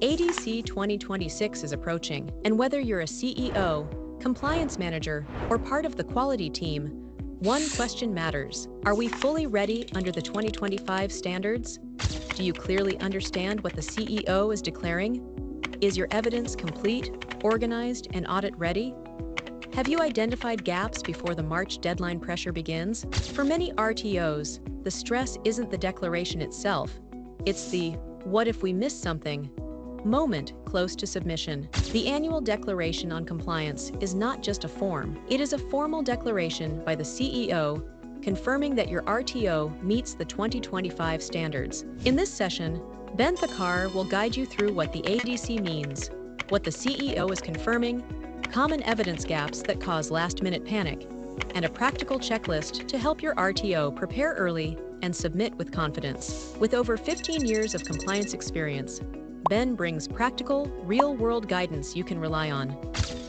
ADC 2026 is approaching, and whether you're a CEO, compliance manager, or part of the quality team, one question matters. Are we fully ready under the 2025 standards? Do you clearly understand what the CEO is declaring? Is your evidence complete, organized, and audit-ready? Have you identified gaps before the March deadline pressure begins? For many RTOs, the stress isn't the declaration itself. It's the "what if we miss something" moment close to submission. The annual declaration on compliance is not just a form. It is a formal declaration by the CEO confirming that your RTO meets the 2025 standards. In this session, Ben Thakar will guide you through what the ADC means, what the CEO is confirming, common evidence gaps that cause last-minute panic, and a practical checklist to help your RTO prepare early and submit with confidence. With over 15 years of compliance experience, Ben brings practical, real-world guidance you can rely on.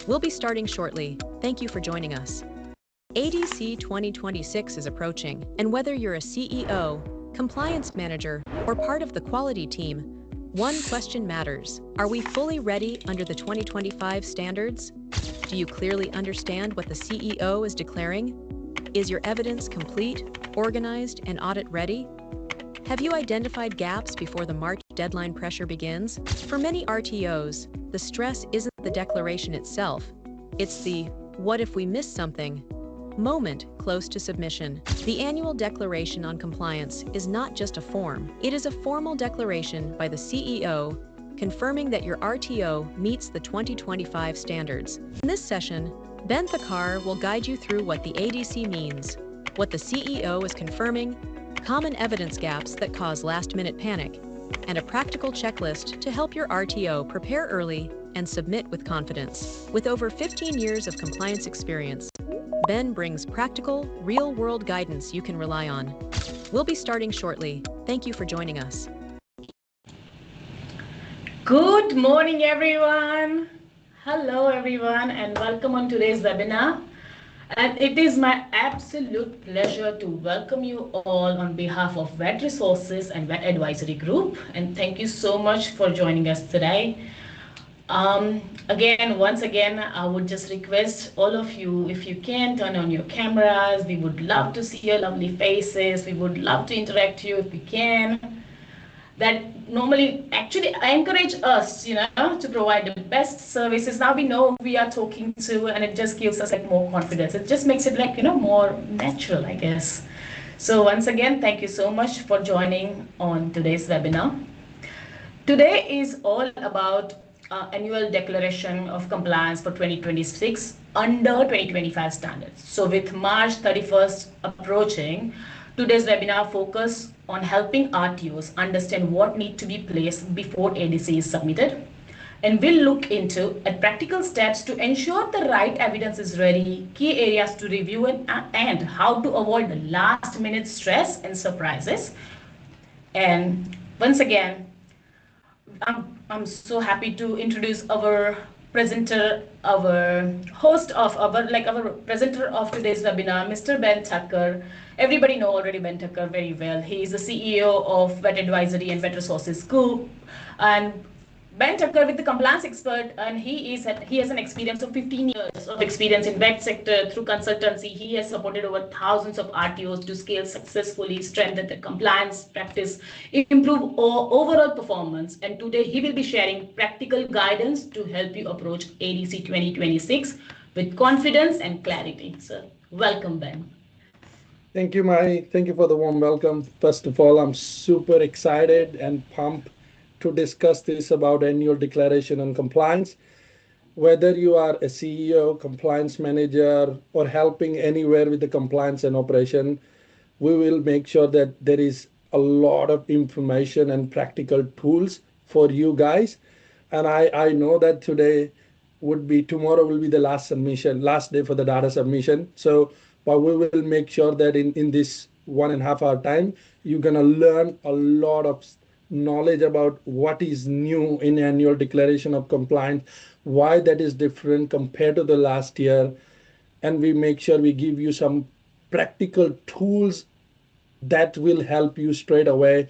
We'll be starting shortly. Thank you for joining us. ADC 2026 is approaching, and whether you're a CEO, compliance manager, or part of the quality team, one question matters. Are we fully ready under the 2025 standards? Do you clearly understand what the CEO is declaring? Is your evidence complete, organized, and audit-ready? Have you identified gaps before the March deadline pressure begins? For many RTOs, the stress isn't the declaration itself. It's the "what if we miss something" moment close to submission. The annual declaration on compliance is not just a form. It is a formal declaration by the CEO confirming that your RTO meets the 2025 standards. In this session, Ben Thakar will guide you through what the ADC means, what the CEO is confirming, common evidence gaps that cause last-minute panic, and a practical checklist to help your RTO prepare early and submit with confidence. With over 15 years of compliance experience, Ben brings practical, real-world guidance you can rely on. We'll be starting shortly. Thank you for joining us. Good morning, everyone. Hello, everyone, and welcome on today's webinar. And it is my absolute pleasure to welcome you all on behalf of Vet Resources and Vet Advisory Group. And thank you so much for joining us today. Once again, I would just request all of you, if you can, turn on your cameras. We would love to see your lovely faces. We would love to interact with you if we can. That normally, actually, I encourage us, to provide the best services. Now we know who we are talking to, and it just gives us more confidence. It just makes it more natural, I guess. So once again, thank you so much for joining on today's webinar. Today is all about annual declaration of compliance for 2026 under 2025 standards. So with March 31st approaching, today's webinar focus on helping RTOs understand what needs to be placed before ADC is submitted. And we'll look into practical steps to ensure the right evidence is ready, key areas to review, and how to avoid the last-minute stress and surprises. And once again, I'm so happy to introduce our presenter, our host of our presenter of today's webinar, Mr. Ben Thakar. Everybody know already Ben Thakar very well. He is the CEO of Vet Advisory and Vet Resources Group. And Ben Thakar with the compliance expert, and he has an experience of 15 years of experience in vet sector through consultancy. He has supported over thousands of RTOs to scale successfully, strengthen the compliance practice, improve overall performance. And today he will be sharing practical guidance to help you approach ADC 2026 with confidence and clarity. So welcome, Ben. Thank you, Mai. Thank you for the warm welcome. First of all, I'm super excited and pumped to discuss this about annual declaration and compliance. Whether you are a CEO, compliance manager, or helping anywhere with the compliance and operation, we will make sure that there is a lot of information and practical tools for you guys. And I know that tomorrow will be the last day for the data submission. But we will make sure that in this 1.5 hour time, you're gonna learn a lot of knowledge about what is new in annual declaration of compliance, why that is different compared to the last year, and we make sure we give you some practical tools that will help you straight away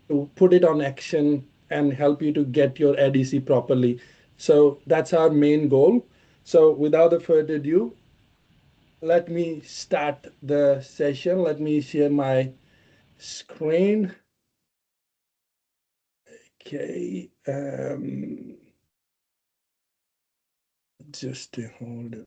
to put it on action and help you to get your ADC properly. So that's our main goal. So without further ado, let me start the session. Let me share my screen. Okay. Just to hold it.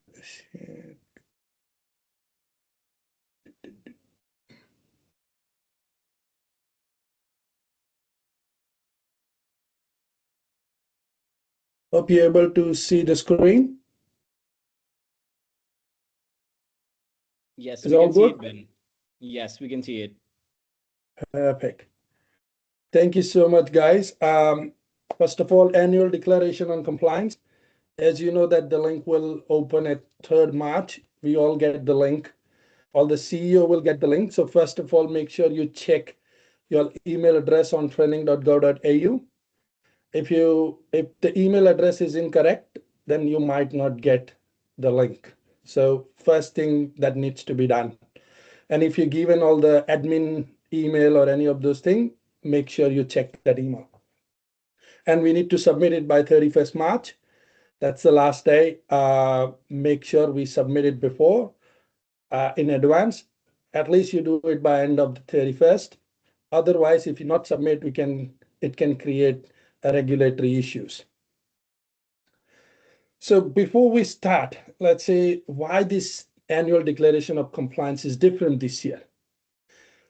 Hope you're able to see the screen. Yes, Is we all can see good? it, Ben. Yes, we can see it. Perfect. Thank you so much, guys. First of all, annual declaration on compliance. As you know that the link will open at 3rd March. We all get the link. All the CEO will get the link. So first of all, make sure you check your email address on training.gov.au. If the email address is incorrect, then you might not get the link. So first thing that needs to be done. And if you're given all the admin email or any of those things, make sure you check that email. And we need to submit it by 31st March. That's the last day. Make sure we submit it before in advance. At least you do it by end of the 31st. Otherwise, if you not submit, it can create regulatory issues. So before we start, let's say why this annual declaration of compliance is different this year.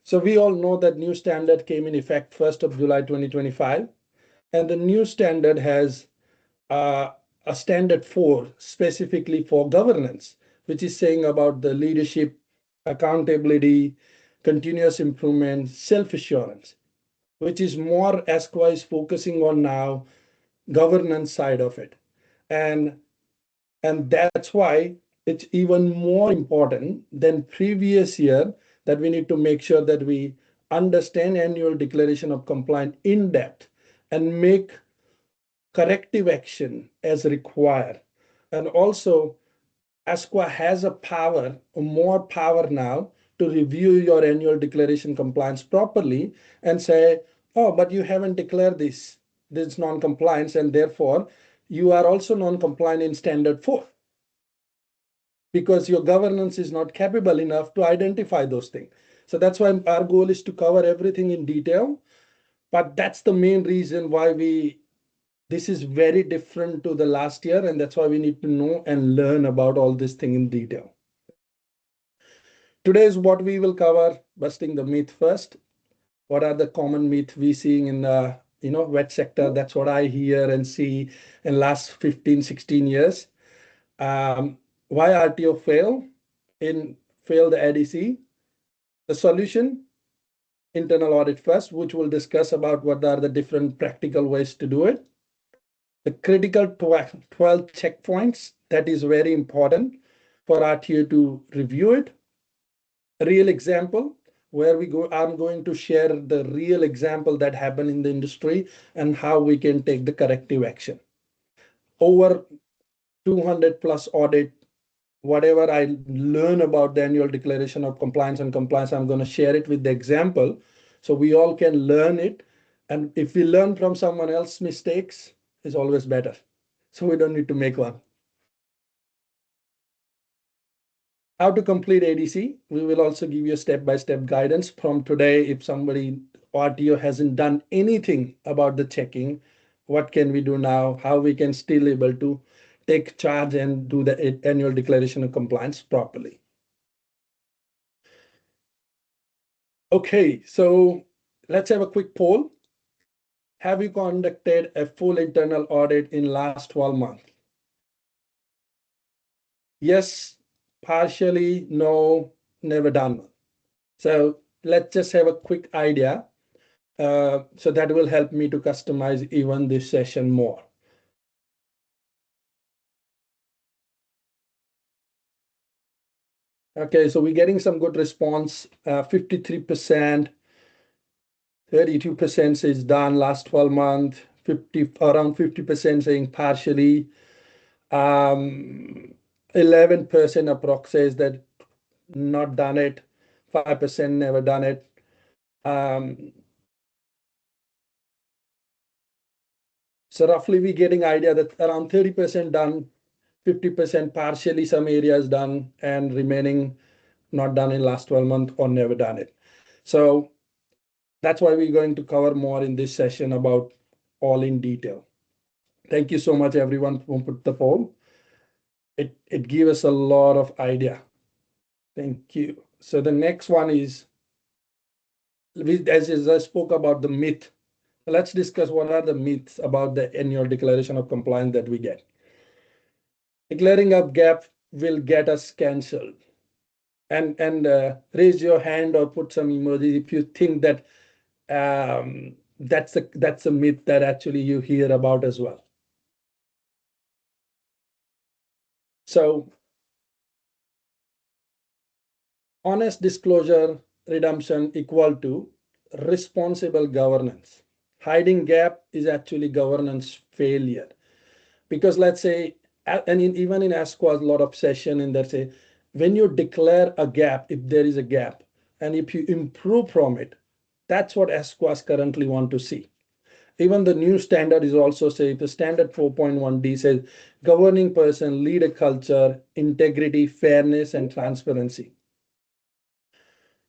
So we all know that new standard came in effect 1st of July 2025, and the new standard has a standard 4 specifically for governance, which is saying about the leadership, accountability, continuous improvement, self-assurance, which is more Esqua is focusing on now, governance side of it. And that's why it's even more important than previous year that we need to make sure that we understand annual declaration of compliance in depth and make corrective action as required. And also, ASQA has a power, more power now to review your annual declaration compliance properly and say, oh, but you haven't declared this non-compliance, and therefore you are also non-compliant in standard 4 because your governance is not capable enough to identify those things. So that's why our goal is to cover everything in detail. But that's the main reason why this is very different to the last year, and that's why we need to know and learn about all this thing in detail. Today is what we will cover, busting the myth first. What are the common myths we seeing in the wet sector? That's what I hear and see in last 15, 16 years. Why RTO fail the ADC? The solution, internal audit first, which we'll discuss about what are the different practical ways to do it. The critical 12 checkpoints, that is very important for RTO to review it. A real example where I'm going to share the real example that happened in the industry and how we can take the corrective action. Over 200 plus audit, whatever I learn about the annual declaration of compliance and compliance, I'm going to share it with the example so we all can learn it. And if we learn from someone else's mistakes, it's always better. So we don't need to make one. How to complete ADC. We will also give you step-by-step guidance from today. If somebody RTO hasn't done anything about the checking, what can we do now? How we can still able to take charge and do the annual declaration of compliance properly. Okay, so let's have a quick poll. Have you conducted a full internal audit in last 12 months? Yes, partially, no, never done. So let's just have a quick idea. So that will help me to customize even this session more. Okay, so we're getting some good response. 53%, 32% says done last 12 months, around 50% saying partially. 11% approx says that not done it, 5% never done it. So roughly we're getting idea that around 30% done, 50% partially, some areas done, and remaining not done in last 12 months or never done it. So that's why we're going to cover more in this session about all in detail. Thank you so much, everyone, who put the poll. It gives us a lot of idea. Thank you. So the next one is, as I spoke about the myth, let's discuss what are the myths about the annual declaration of compliance that we get. Declaring a gap will get us canceled. And raise your hand or put some emoji if you think that that's a myth that actually you hear about as well. So honest disclosure redemption equal to responsible governance. Hiding gap is actually governance failure. Because let's say, and even in ASQA, a lot of session in there say, when you declare a gap, if there is a gap, and if you improve from it, that's what ASQAs currently want to see. Even the new standard is also say, the standard 4.1D says, governing person lead a culture, integrity, fairness, and transparency.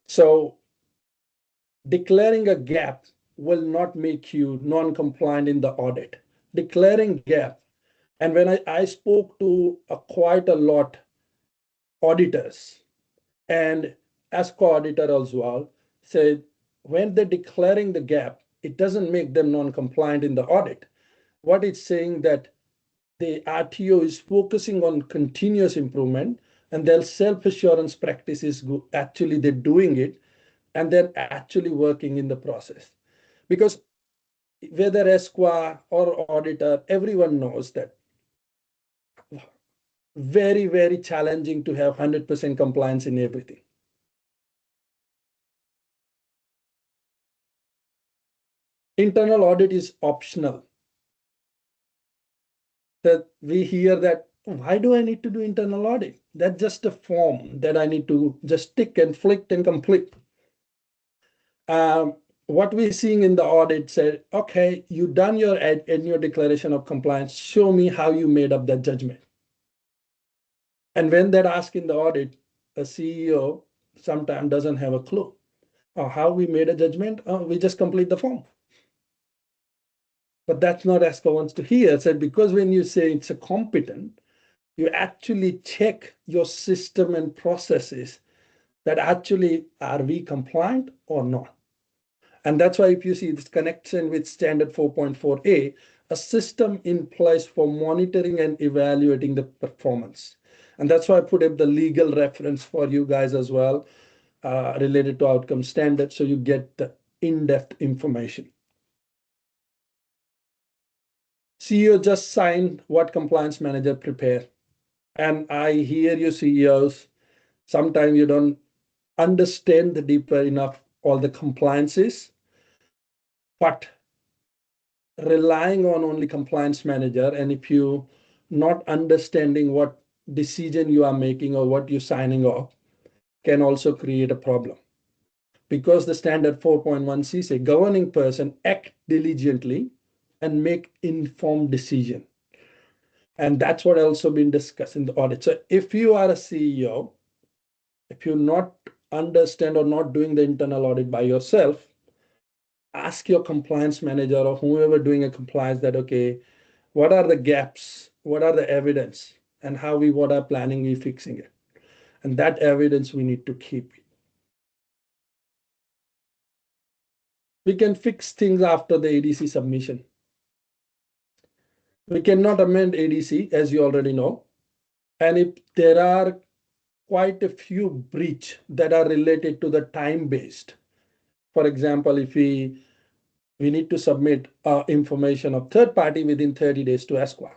So declaring a gap will not make you non-compliant in the audit. Declaring gap, and when I spoke to quite a lot auditors and ASCO auditor as well, said when they're declaring the gap, it doesn't make them non-compliant in the audit. What it's saying that the RTO is focusing on continuous improvement and their self-assurance practices actually they're doing it and they're actually working in the process. Because whether ESQA or auditor, everyone knows that very, very challenging to have 100% compliance in everything. Internal audit is optional. That we hear that, why do I need to do internal audit? That's just a form that I need to just tick and flick and complete. What we're seeing in the audit said, okay, you done your annual declaration of compliance, show me how you made up that judgment. And when they're asked in the audit, a CEO sometimes doesn't have a clue. How we made a judgment, we just complete the form. But that's not ASCO wants to hear. Said because when you say it's a competent, you actually check your system and processes that actually are we compliant or not. And that's why if you see this connection with standard 4.4a, a system in place for monitoring and evaluating the performance. And that's why I put up the legal reference for you guys as well, related to outcome standards, so you get the in-depth information. CEO just signed what compliance manager prepared. And I hear you CEOs, sometimes you don't understand the deeper enough all the compliances, but relying on only compliance manager, and if you not understanding what decision you are making or what you're signing off, can also create a problem. Because the standard 4.1c say governing person act diligently and make informed decision. And that's what also been discussed in the audit. So if you are a CEO, if you not understand or not doing the internal audit by yourself, ask your compliance manager or whoever doing a compliance that, okay, what are the gaps? What are the evidence? And what are planning we fixing it? And that evidence we need to keep. We can fix things after the ADC submission. We cannot amend ADC, as you already know. And if there are quite a few breach that are related to the time-based, for example, if we need to submit information of third party within 30 days to ESQA.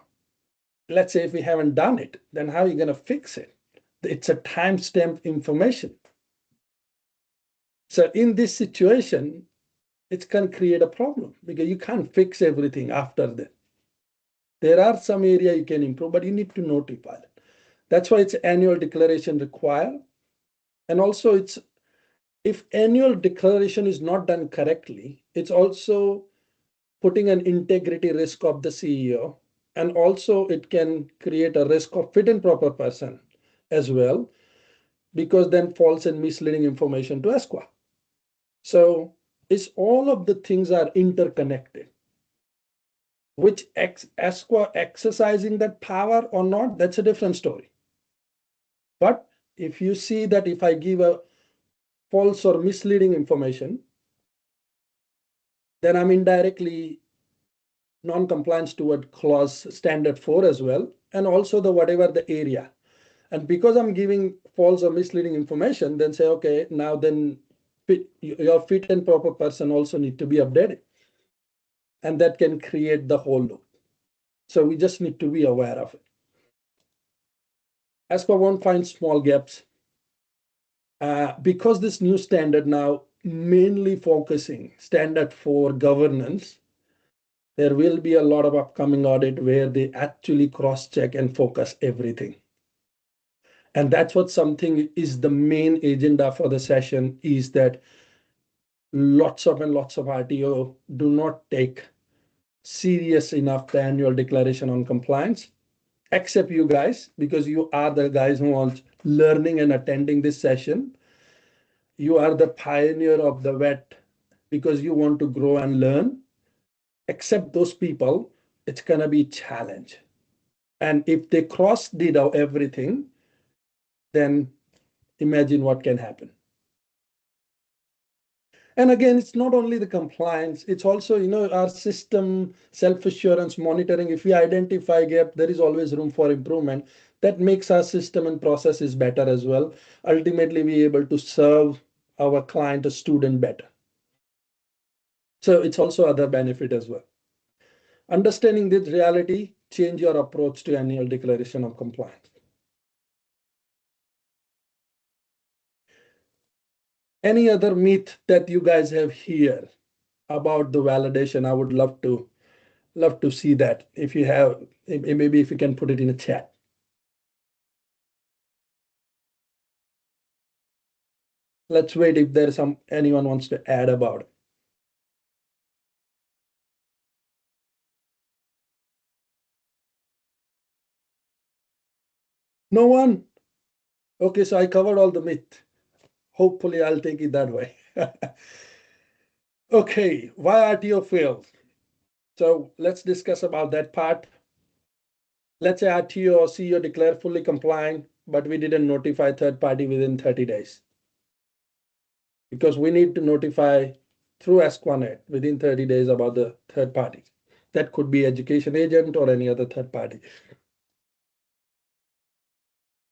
Let's say if we haven't done it, then how are you going to fix it? It's a timestamp information. So in this situation, it can create a problem because you can't fix everything after that. There are some area you can improve, but you need to notify it. That's why it's annual declaration required. And also it's, if annual declaration is not done correctly, it's also putting an integrity risk of the CEO, and also it can create a risk of fit and proper person as well, because then false and misleading information to ESQA. So it's all of the things are interconnected. Which ESQA exercising that power or not, that's a different story. But if you see that if I give a false or misleading information, then I'm indirectly non-compliance toward clause standard 4 as well, and also the whatever the area. And because I'm giving false or misleading information, then say, okay, now then your fit and proper person also need to be updated. And that can create the whole loop. So we just need to be aware of it. ESQA won't find small gaps. Because this new standard now mainly focusing standard for governance, there will be a lot of upcoming audit where they actually cross-check and focus everything. And that's what something is the main agenda for the session, is that lots of RTO do not take serious enough the annual declaration on compliance, except you guys, because you are the guys who are learning and attending this session. You are the pioneer of the vet because you want to grow and learn. Except those people, it's gonna be a challenge. And if they did everything, then imagine what can happen. And again, it's not only the compliance, it's also, our system, self-assurance, monitoring. If we identify gap, there is always room for improvement. That makes our system and processes better as well. Ultimately, we are able to serve our client or student better. So it's also other benefit as well. Understanding this reality, change your approach to annual declaration of compliance. Any other myth that you guys have here about the validation? I would love to see that. If you have, maybe if you can put it in a chat. Let's wait if there's anyone wants to add about it. No one? Okay, so I covered all the myth. Hopefully I'll take it that way. Okay, why RTO fails? So let's discuss about that part. Let's say RTO or CEO declare fully compliant, but we didn't notify third party within 30 days. Because we need to notify through ESQA.net within 30 days about the third party. That could be education agent or any other third party.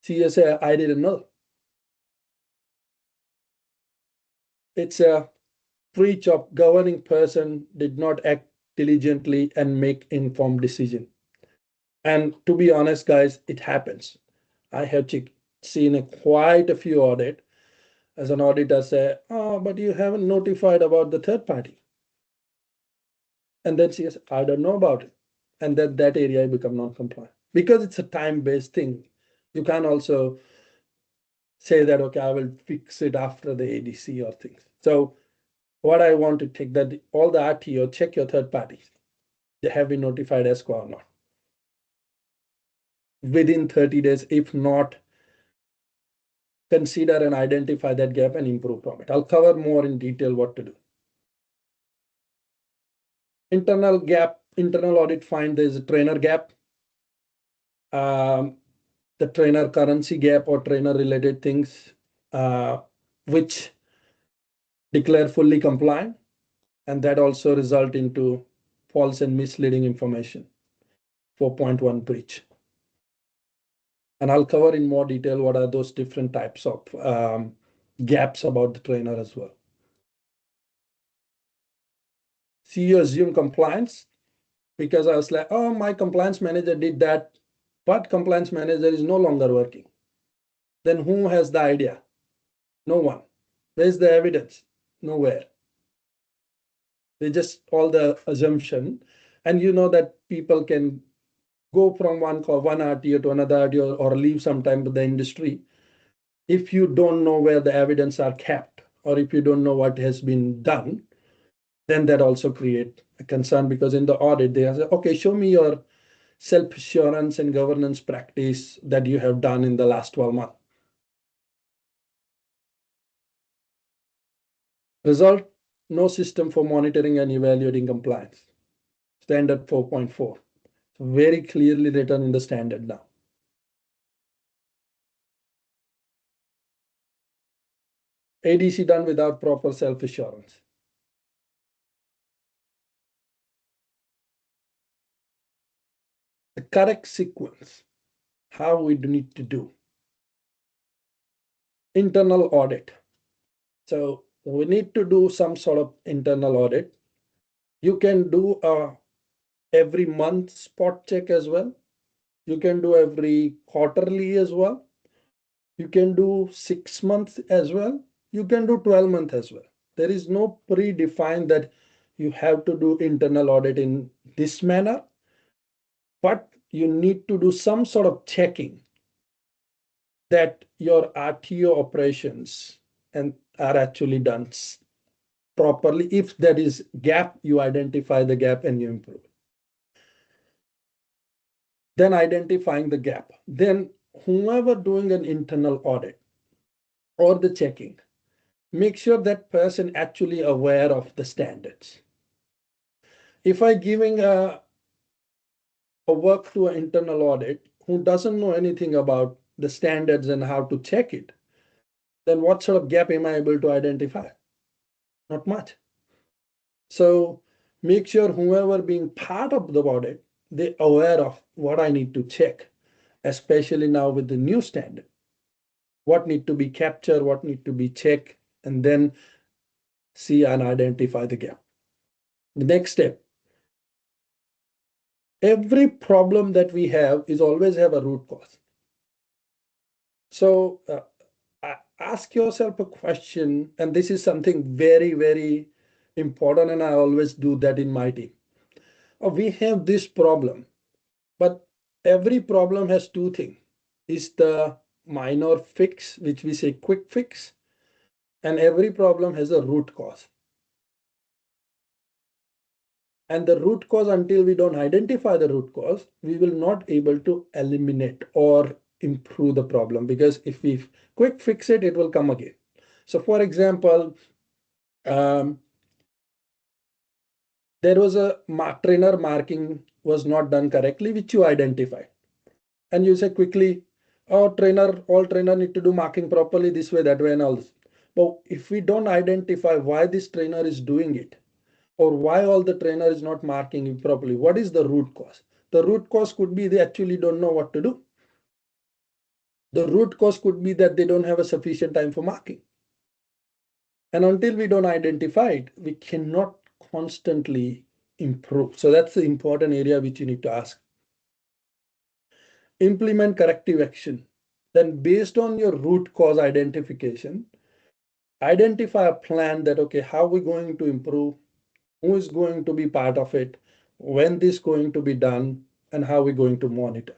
CEO say, I didn't know. It's a breach of governing person did not act diligently and make informed decision. And to be honest, guys, it happens. I have seen quite a few audit as an auditor say, oh, but you haven't notified about the third party. And then she says, I don't know about it. And then that area become non-compliant because it's a time-based thing. You can also say that, okay, I will fix it after the ADC or things. So what I want to take that all the RTO, check your third parties. They have been notified ESQA or not. Within 30 days, if not, consider and identify that gap and improve from it. I'll cover more in detail what to do. Internal gap, internal audit find there's a trainer gap. The trainer currency gap or trainer related things, which declare fully compliant. And that also result into false and misleading information, 4.1 breach. And I'll cover in more detail what are those different types of gaps about the trainer as well. CEO assume compliance because I was like, oh, my compliance manager did that, but compliance manager is no longer working. Then who has the idea? No one. Where's the evidence? Nowhere. They just all the assumption. And you know that people can go from one RTO to another RTO or leave sometime to the industry. If you don't know where the evidence are kept, or if you don't know what has been done, then that also create a concern because in the audit, they say, okay, show me your self-assurance and governance practice that you have done in the last 12 months. Result, no system for monitoring and evaluating compliance. Standard 4.4. So very clearly written in the standard now. ADC done without proper self-assurance. The correct sequence, how we need to do. Internal audit. So we need to do some sort of internal audit. You can do a every month spot check as well. You can do every quarterly as well. You can do 6 months as well. You can do 12 months as well. There is no predefined that you have to do internal audit in this manner, but you need to do some sort of checking that your RTO operations and are actually done properly. If there is gap, you identify the gap and you improve. Then identifying the gap. Then whoever doing an internal audit or the checking, make sure that person actually aware of the standards. If I giving a work to an internal audit who doesn't know anything about the standards and how to check it, then what sort of gap am I able to identify? Not much. So make sure whoever being part of the audit, they aware of what I need to check, especially now with the new standard. What need to be captured, what need to be checked, and then see and identify the gap. The next step, every problem that we have is always have a root cause. So ask yourself a question, and this is something very, very important, and I always do that in my team. We have this problem, but every problem has two things. Is the minor fix, which we say quick fix, and every problem has a root cause. And the root cause, until we don't identify the root cause, we will not able to eliminate or improve the problem, because if we quick fix it, it will come again. So for example, there was a trainer marking was not done correctly, which you identified. And you say quickly, oh, all trainer need to do marking properly this way, that way, and all this. But if we don't identify why this trainer is doing it, or why all the trainer is not marking it properly, what is the root cause? The root cause could be they actually don't know what to do. The root cause could be that they don't have a sufficient time for marking. And until we don't identify it, we cannot constantly improve. So that's the important area which you need to ask. Implement corrective action. Then based on your root cause identification, identify a plan that, okay, how are we going to improve? Who is going to be part of it? When this is going to be done? And how are we going to monitor?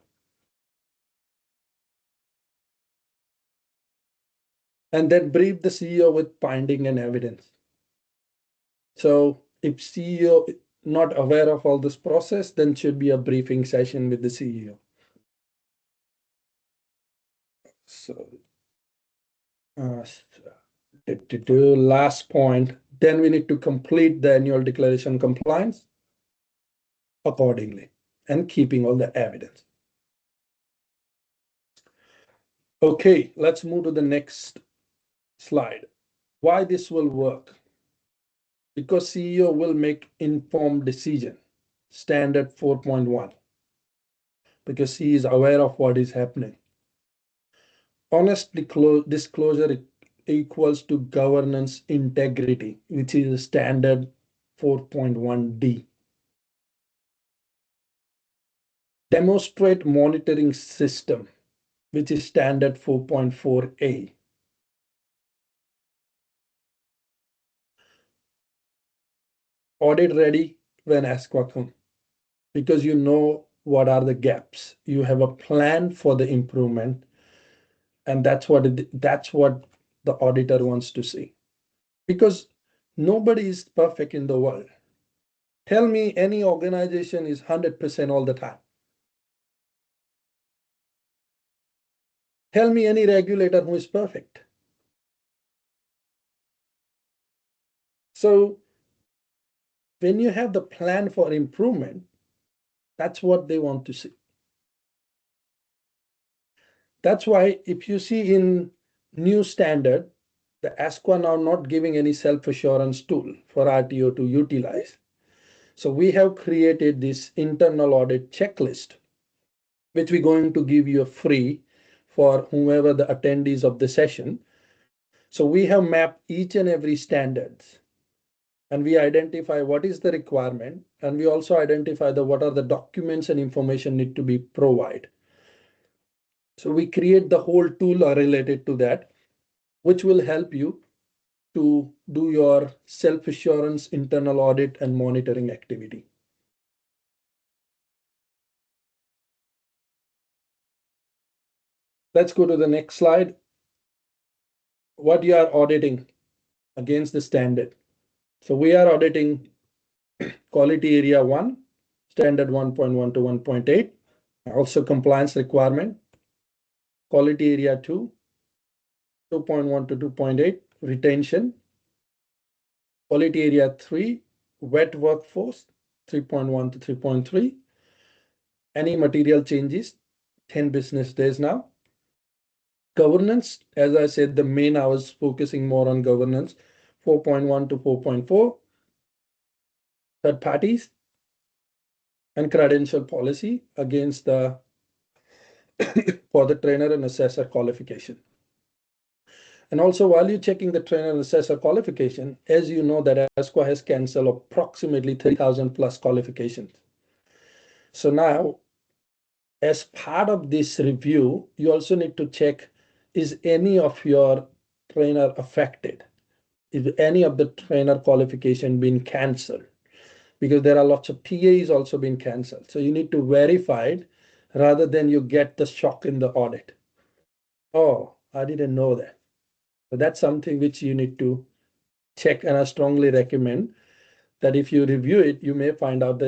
And then brief the CEO with finding and evidence. So if CEO is not aware of all this process, then should be a briefing session with the CEO. So last point, then we need to complete the annual declaration compliance accordingly and keeping all the evidence. Okay, let's move to the next slide. Why this will work? Because CEO will make informed decision, standard 4.1, because he is aware of what is happening. Honest disclosure equals to governance integrity, which is standard 4.1D. Demonstrate monitoring system, which is standard 4.4A. Audit ready when asked question, because you know what are the gaps. You have a plan for the improvement, and that's what the auditor wants to see. Because nobody is perfect in the world. Tell me any organization is 100% all the time. Tell me any regulator who is perfect. So when you have the plan for improvement, that's what they want to see. That's why if you see in new standard, the ASQA now not giving any self-assurance tool for RTO to utilize. So we have created this internal audit checklist, which we're going to give you a free for whoever the attendees of the session. So we have mapped each and every standards, and we identify what is the requirement, and we also identify what are the documents and information need to be provided. So we create the whole tool related to that, which will help you to do your self-assurance, internal audit, and monitoring activity. Let's go to the next slide. What you are auditing against the standard. So we are auditing quality area 1, standard 1.1 to 1.8, also compliance requirement. Quality area 2, 2.1 to 2.8, retention. Quality area 3, wet workforce, 3.1 to 3.3. Any material changes, 10 business days now. Governance, as I said, the main I was focusing more on governance, 4.1 to 4.4. Third parties and credential policy against the for the trainer and assessor qualification. And also, while you're checking the trainer and assessor qualification, as you know that ASQA has canceled approximately 30,000 plus qualifications. So now, as part of this review, you also need to check, is any of your trainer affected? Is any of the trainer qualification been canceled? Because there are lots of TAs also been canceled. So you need to verify it rather than you get the shock in the audit. Oh, I didn't know that. So that's something which you need to check, and I strongly recommend that if you review it, you may find out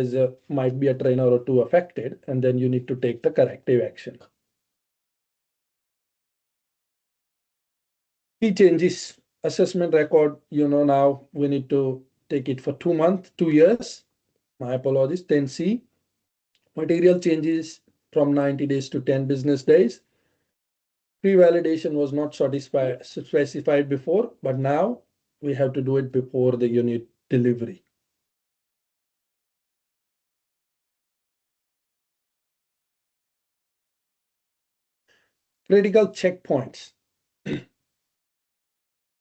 might be a trainer or two affected, and then you need to take the corrective action. Key changes, assessment record, now we need to take it for 2 months, 2 years. My apologies, 10C. Material changes from 90 days to 10 business days. Pre-validation was not specified before, but now we have to do it before the unit delivery. Critical checkpoints.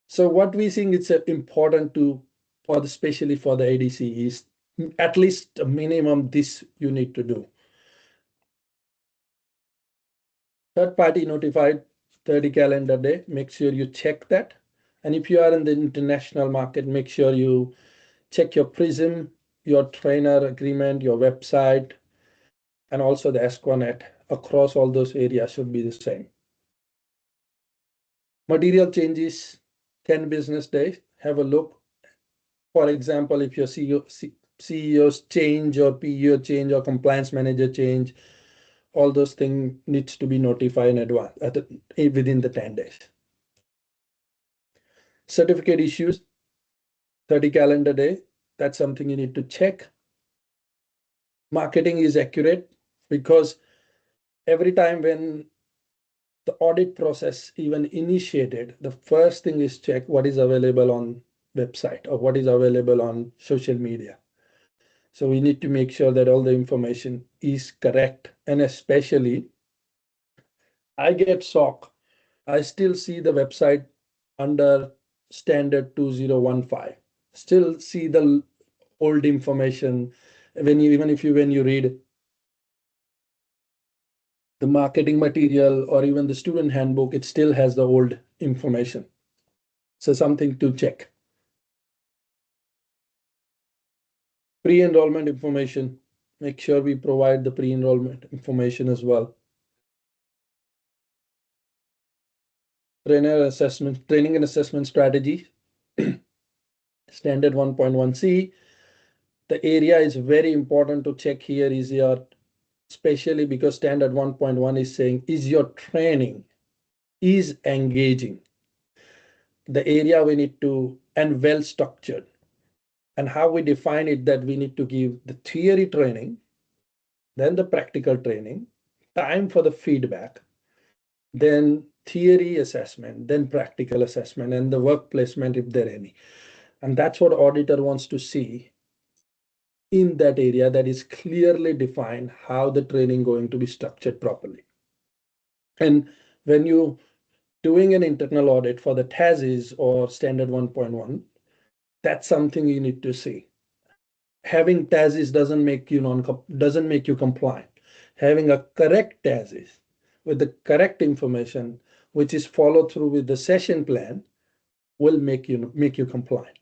So what we think it's important especially for the ADC is at least a minimum this you need to do. Third party notified 30 calendar day, make sure you check that. And if you are in the international market, make sure you check your PRISM, your trainer agreement, your website, and also the ASQANet across all those areas should be the same. Material changes, 10 business days, have a look. For example, if your CEOs change or PEO change or compliance manager change, all those things needs to be notified in advance within the 10 days. Certificate issues, 30 calendar day, that's something you need to check. Marketing is accurate because every time when the audit process even initiated, the first thing is check what is available on website or what is available on social media. So we need to make sure that all the information is correct. And especially, I get shocked. I still see the website under standard 2015. Still see the old information when you read the marketing material or even the student handbook, it still has the old information. So something to check. Pre-enrollment information, make sure we provide the pre-enrollment information as well. Training and assessment strategy, standard 1.1C. The area is very important to check here is especially because standard 1.1 is saying, is your training is engaging? The area we need to, and well structured. And how we define it, that we need to give the theory training, then the practical training, time for the feedback, then theory assessment, then practical assessment, and the work placement if there any. And that's what auditor wants to see in that area, that is clearly defined how the training going to be structured properly. And when you doing an internal audit for the TASIS or standard 1.1, that's something you need to see. Having TASIS doesn't make you compliant. Having a correct TASIS with the correct information, which is followed through with the session plan, will make you compliant.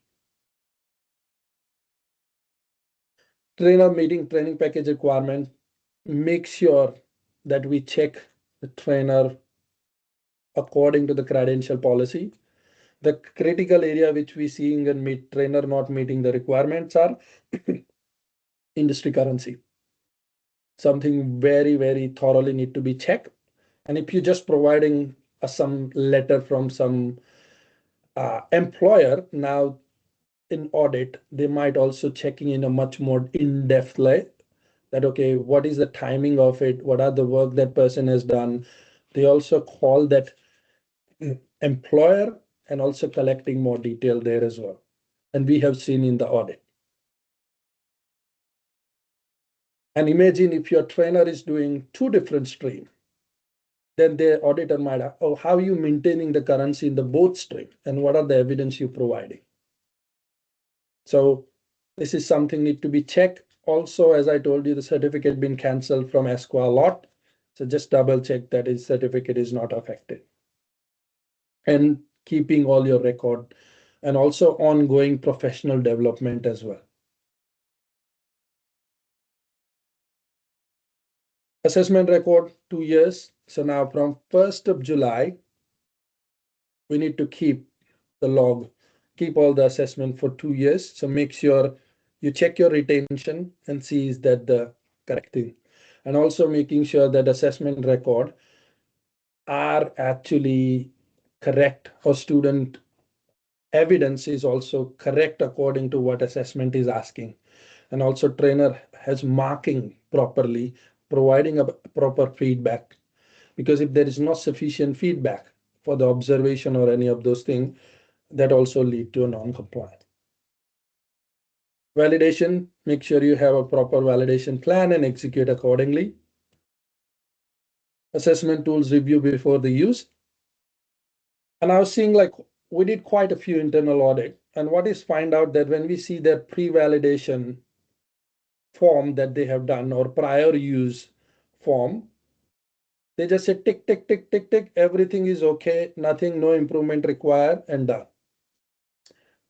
Trainer meeting training package requirement. Make sure that we check the trainer according to the credential policy. The critical area which we seeing and meet trainer not meeting the requirements are industry currency. Something very, very thoroughly need to be checked. And if you're just providing some letter from some employer, now in audit, they might also checking in a much more in-depth way that, okay, what is the timing of it? What are the work that person has done? They also call that employer and also collecting more detail there as well. And we have seen in the audit. And imagine if your trainer is doing two different streams, then the auditor might ask, oh, how are you maintaining the currency in the both stream? And what are the evidence you're providing? So this is something need to be checked. Also, as I told you, the certificate been canceled from ESCO a lot. So just double check that his certificate is not affected. And keeping all your record and also ongoing professional development as well. Assessment record 2 years. So now from 1st of July, we need to keep the log, keep all the assessment for 2 years. So make sure you check your retention and see is that the correct thing. And also making sure that assessment record are actually correct, or student evidence is also correct according to what assessment is asking. And also trainer has marking properly, providing a proper feedback. Because if there is not sufficient feedback for the observation or any of those things, that also lead to a non-compliance. Validation, make sure you have a proper validation plan and execute accordingly. Assessment tools review before the use. And I was seeing like we did quite a few internal audit, and what is find out that when we see their pre-validation form that they have done or prior use form, they just say tick, tick, tick, tick, tick, everything is okay, nothing, no improvement required, and done.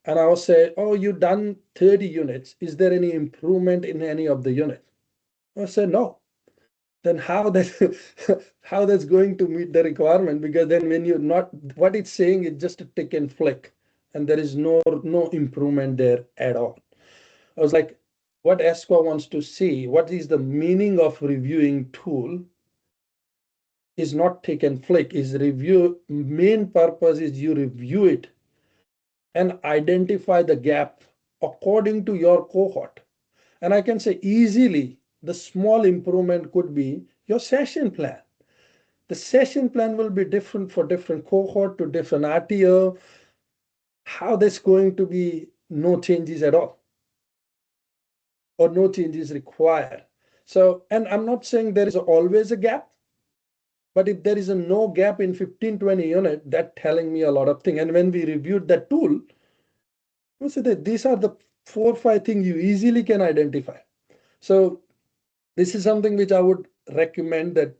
And I'll say, oh, you done 30 units. Is there any improvement in any of the units? I say, no. Then how how that's going to meet the requirement? Because then when you're not, what it's saying is just a tick and flick, and there is no improvement there at all. I was like, what ESCO wants to see, what is the meaning of reviewing tool is not tick and flick, is review. Main purpose is you review it and identify the gap according to your cohort. And I can say easily, the small improvement could be your session plan. The session plan will be different for different cohort to different RTO. How that's going to be no changes at all, or no changes required. So, and I'm not saying there is always a gap, but if there is a no gap in 15, 20 unit, that telling me a lot of things. And when we reviewed that tool, we said that these are the 4 or 5 things you easily can identify. So this is something which I would recommend, that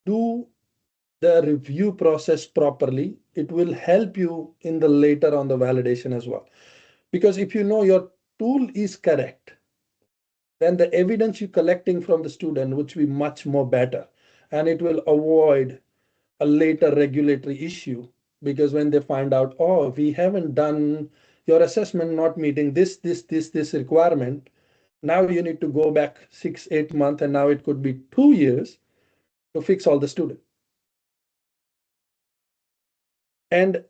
do the review process properly. It will help you in the later on the validation as well. Because if you know your tool is correct, then the evidence you're collecting from the student would be much more better, and it will avoid a later regulatory issue. Because when they find out, oh, we haven't done your assessment not meeting this requirement, now you need to go back 6-8 months, and now it could be 2 years to fix all the students. And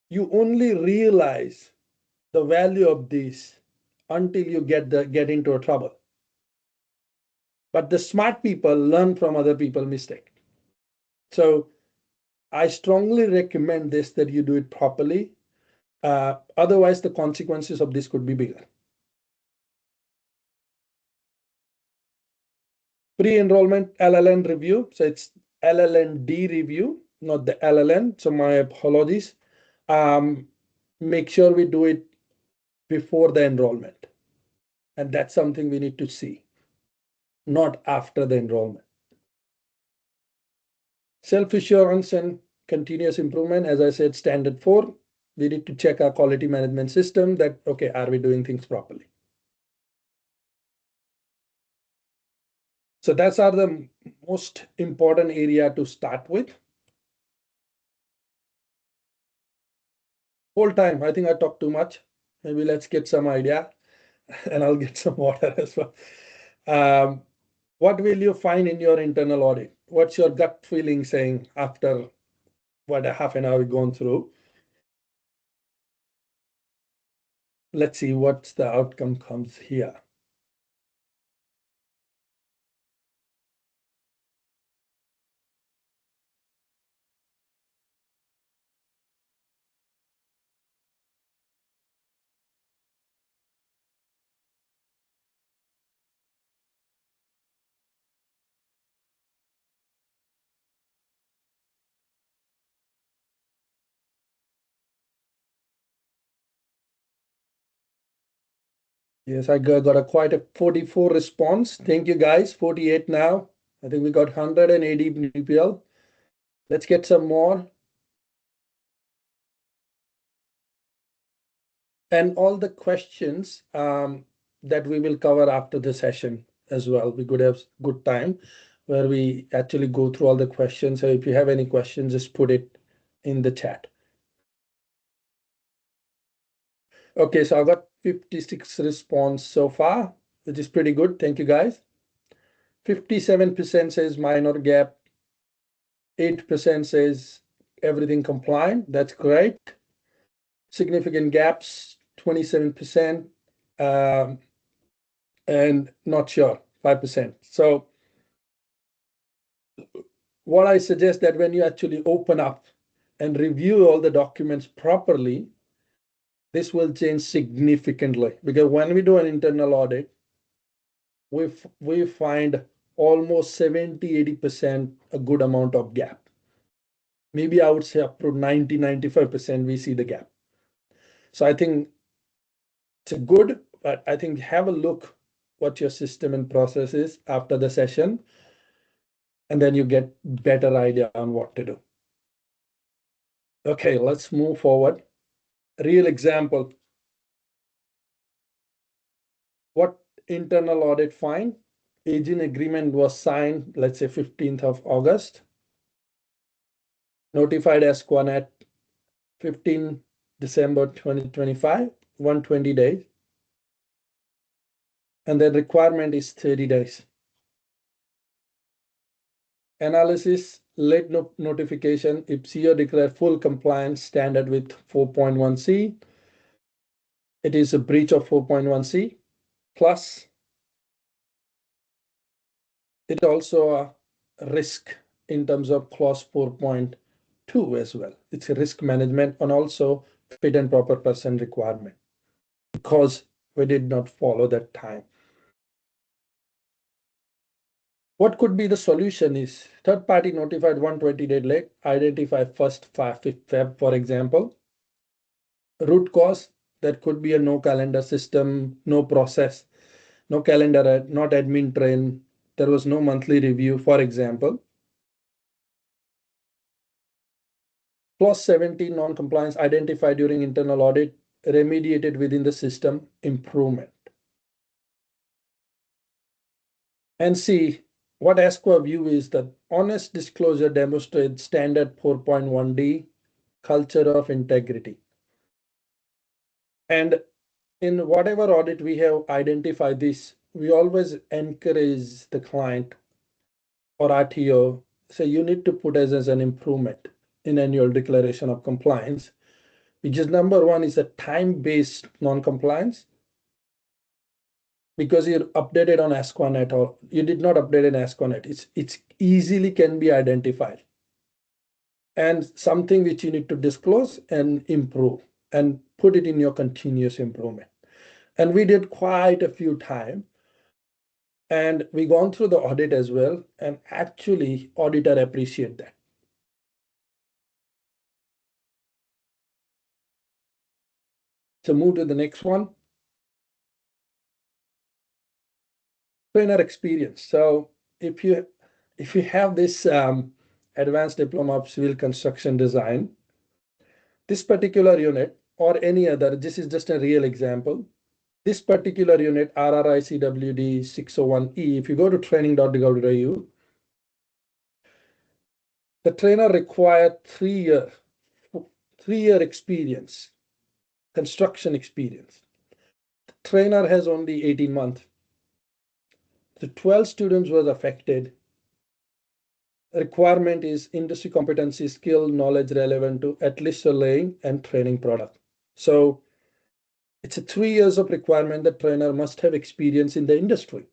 you only realize the value of this until you get into a trouble. But the smart people learn from other people's mistakes. So I strongly recommend this, that you do it properly. Otherwise, the consequences of this could be bigger. Pre-enrollment LLN review. So it's LLND review, not the LLN. So my apologies. Make sure we do it before the enrollment. And that's something we need to see, not after the enrollment. Self-assurance and continuous improvement, as I said, standard 4. We need to check our quality management system that, okay, are we doing things properly? So that's are the most important area to start with. Whole time, I think I talked too much. Maybe let's get some idea and I'll get some water as well. What will you find in your internal audit? What's your gut feeling saying after what a half an hour we've gone through? Let's see what's the outcome comes here. Yes, I got quite a 44 response. Thank you guys. 48 now. I think we got 180 people. Let's get some more. And all the questions that we will cover after the session as well. We could have good time where we actually go through all the questions. So if you have any questions, just put it in the chat. Okay, so I got 56 response so far, which is pretty good. Thank you guys. 57% says minor gap. 8% says everything compliant. That's great. Significant gaps, 27%. And not sure, 5%. So what I suggest that when you actually open up and review all the documents properly, this will change significantly, because when we do an internal audit, we find almost 70-80% a good amount of gap. Maybe I would say up to 90-95% we see the gap. So I think it's a good, but I think have a look what your system and process is after the session, and then you get better idea on what to do. Okay, let's move forward. Real example. What internal audit find? Agent agreement was signed, let's say 15th of August. Notified ESCON at 15 December 2025, 120 days. And the requirement is 30 days. Analysis, late notification, if CEO declared full compliance standard with 4.1C, it is a breach of 4.1C, plus it also a risk in terms of clause 4.2 as well. It's a risk management and also fit and proper person requirement, because we did not follow that time. What could be the solution is third party notified 120 day late, identify first 5th Feb, for example. Root cause, that could be a no calendar system, no process, no calendar, not admin train. There was no monthly review, for example. Clause 17 non-compliance identified during internal audit, remediated within the system, improvement. And see, what ESCO view is that honest disclosure demonstrates standard 4.1D, culture of integrity. And in whatever audit we have identified this, we always encourage the client or RTO, so you need to put as an improvement in annual declaration of compliance, which is number one is a time-based non-compliance, because you updated on ASCONET or you did not update in ASCONET. It's easily can be identified and something which you need to disclose and improve and put it in your continuous improvement. And we did quite a few times. And we gone through the audit as well, and actually auditor appreciate that. So move to the next one. Trainer experience. So if you have this advanced diploma of civil construction design, this particular unit or any other, this is just a real example. This particular unit, RRI CWD 601E, if you go to training.gov.au, the trainer required 3 year experience, construction experience. The trainer has only 18 months. The 12 students was affected. Requirement is industry competency, skill, knowledge relevant to at least laying and training product. So it's a 3 years of requirement that trainer must have experience in the industry.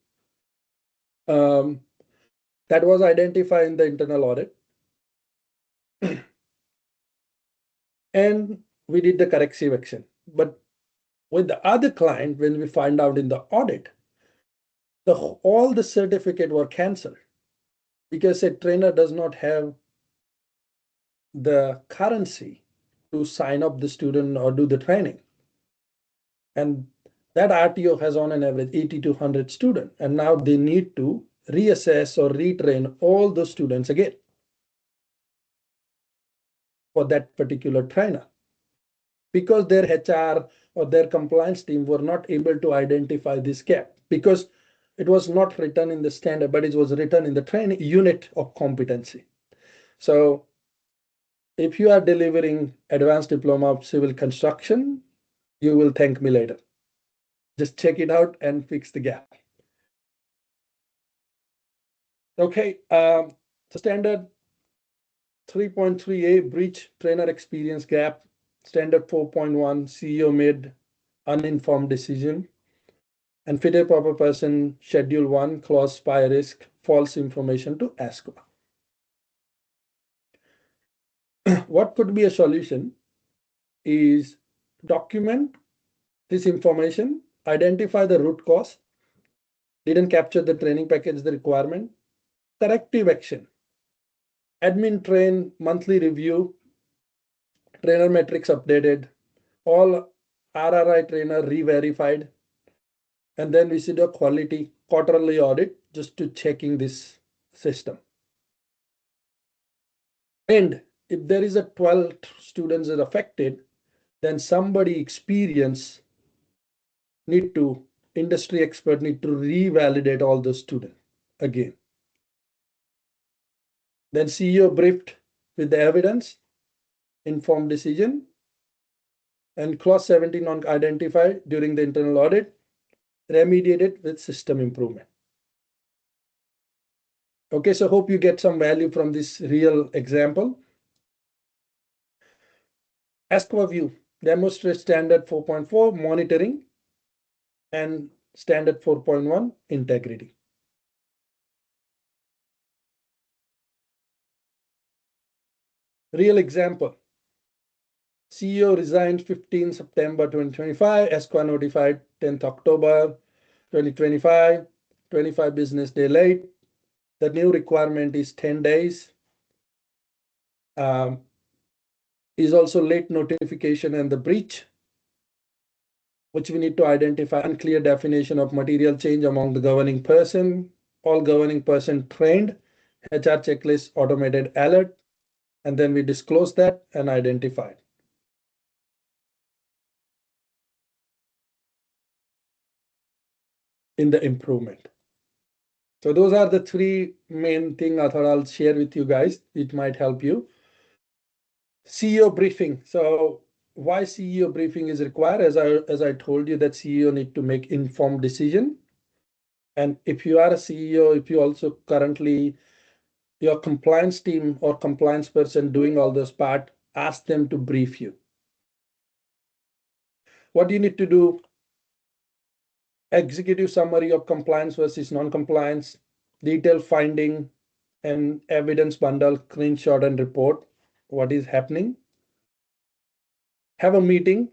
That was identified in the internal audit. And we did the corrective action. But with the other client, when we find out in the audit, all the certificate were canceled because a trainer does not have the currency to sign up the student or do the training. And that RTO has on an average 80 to 100 students. And now they need to reassess or retrain all the students again for that particular trainer, because their HR or their compliance team were not able to identify this gap because it was not written in the standard, but it was written in the training unit of competency. So if you are delivering advanced diploma of civil construction, you will thank me later. Just check it out and fix the gap. Okay, standard 3.3a breach trainer experience gap, standard 4.1 CEO made uninformed decision, and fit a proper person schedule 1 clause spy risk false information to ASCO. What could be a solution is document this information, identify the root cause, didn't capture the training package, the requirement, corrective action, admin train monthly review, trainer metrics updated, all RRI trainer re-verified, and then we should do a quality quarterly audit just to checking this system. And if there is a 12 students that are affected, then somebody experienced industry expert need to revalidate all the students again. Then CEO briefed with the evidence, informed decision, and clause 17 on identified during the internal audit, remediated with system improvement. Okay, so hope you get some value from this real example. ASCO view demonstrates standard 4.4 monitoring and standard 4.1 integrity. Real example. CEO resigned 15 September 2025, ASCO notified 10th October 2025, 25 business day late. The new requirement is 10 days. Is also late notification and the breach, which we need to identify unclear definition of material change among the governing person, all governing person trained, HR checklist, automated alert, and then we disclose that and identify it. In the improvement. So those are the 3 main things I thought I'll share with you guys. It might help you. CEO briefing. So why CEO briefing is required, as I told you, that CEO need to make informed decision. And if you are a CEO, if you also currently your compliance team or compliance person doing all this part, ask them to brief you. What you need to do: executive summary of compliance versus non-compliance, detailed finding and evidence bundle, screenshot and report what is happening. Have a meeting,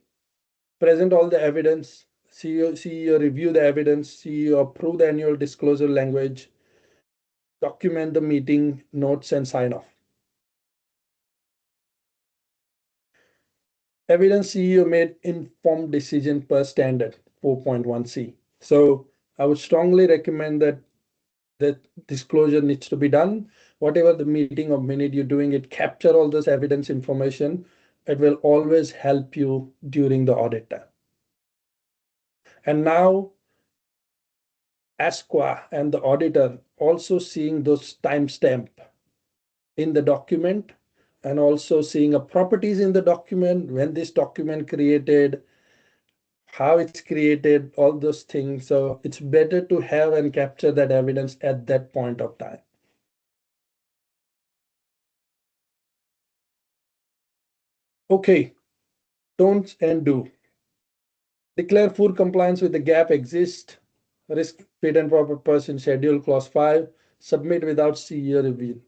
present all the evidence, CEO review the evidence, CEO approve the annual disclosure language, document the meeting notes and sign off. Evidence: CEO made informed decision per standard 4.1c. So I would strongly recommend that disclosure needs to be done. Whatever the meeting or minute you're doing it, capture all this evidence information. It will always help you during the audit time. And now ASQA and the auditor also seeing those timestamp in the document, and also seeing a properties in the document, when this document created, how it's created, all those things. So it's better to have and capture that evidence at that point of time. Okay, don'ts and do. Declare full compliance with the gap exist, risk fit and proper person schedule clause 5, submit without CEO review.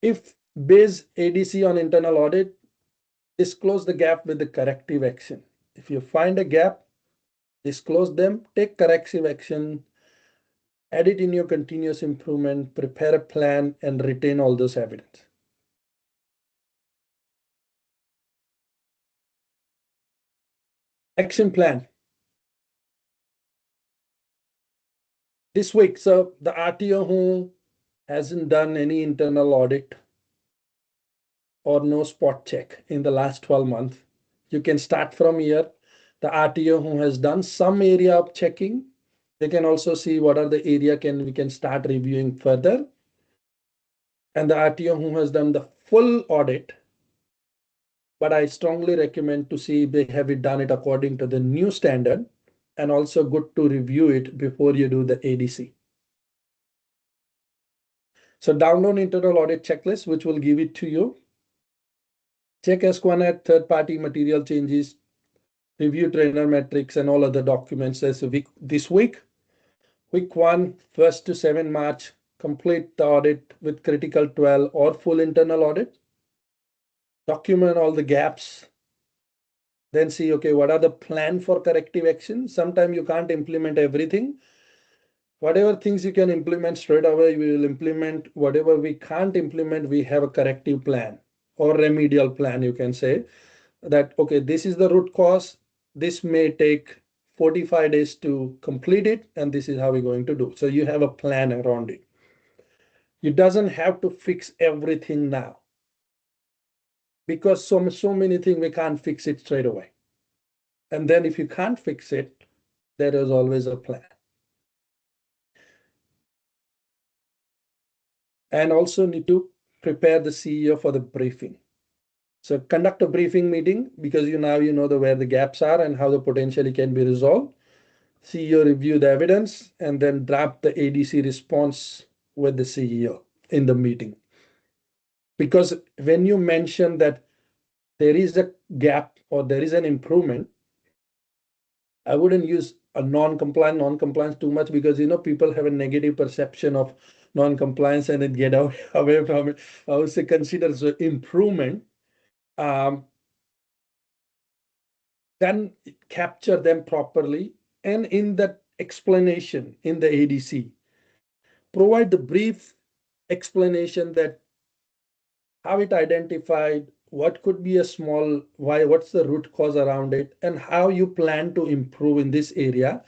If base ADC on internal audit, disclose the gap with the corrective action. If you find a gap, disclose them, take corrective action, add it in your continuous improvement, prepare a plan, and retain all those evidence. Action plan. This week, so the RTO who hasn't done any internal audit or no spot check in the last 12 months, you can start from here. The RTO who has done some area of checking, they can also see what are the area we can start reviewing further. And the RTO who has done the full audit, but I strongly recommend to see if they have done it according to the new standard, and also good to review it before you do the ADC. So download internal audit checklist, which will give it to you. Check ASQA third-party material changes, review trainer metrics and all other documents this week. Week 1, 1st to 7 March, complete the audit with critical 12 or full internal audit. Document all the gaps. Then see, okay, what are the plan for corrective action? Sometimes you can't implement everything. Whatever things you can implement straight away, we will implement. Whatever we can't implement, we have a corrective plan or remedial plan. You can say that, okay, this is the root cause. This may take 45 days to complete it, and this is how we're going to do. So you have a plan around it. You doesn't have to fix everything now, because so many things we can't fix it straight away. And then if you can't fix it, there is always a plan. And also need to prepare the CEO for the briefing. So conduct a briefing meeting, because you know where the gaps are and how the potentially can be resolved. CEO review the evidence and then draft the ADC response with the CEO in the meeting. Because when you mention that there is a gap or there is an improvement, I wouldn't use a non-compliance too much, because people have a negative perception of non-compliance and then get away from it. I would say consider the improvement. Then capture them properly, and in that explanation in the ADC, provide the brief explanation that how it identified, what could be a small, what's the root cause around it, and how you plan to improve in this area.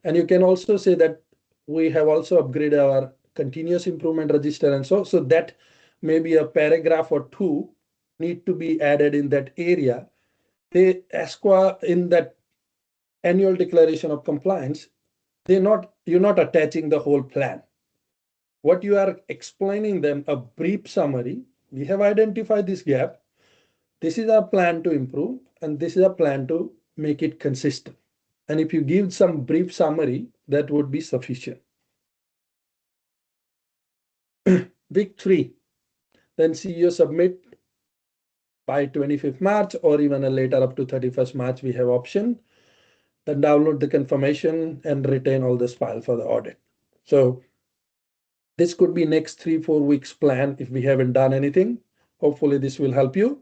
And you can also say that we have also upgraded our continuous improvement register, and so that maybe a paragraph or two need to be added in that area. They ASQA in that annual declaration of compliance, you're not attaching the whole plan. What you are explaining them, a brief summary, we have identified this gap. This is our plan to improve, and this is our plan to make it consistent. And if you give some brief summary, that would be sufficient. Week 3, then CEO submit by 25th March or even a later up to 31st March, we have option. Then download the confirmation and retain all this file for the audit. So this could be next 3-4 weeks plan if we haven't done anything. Hopefully this will help you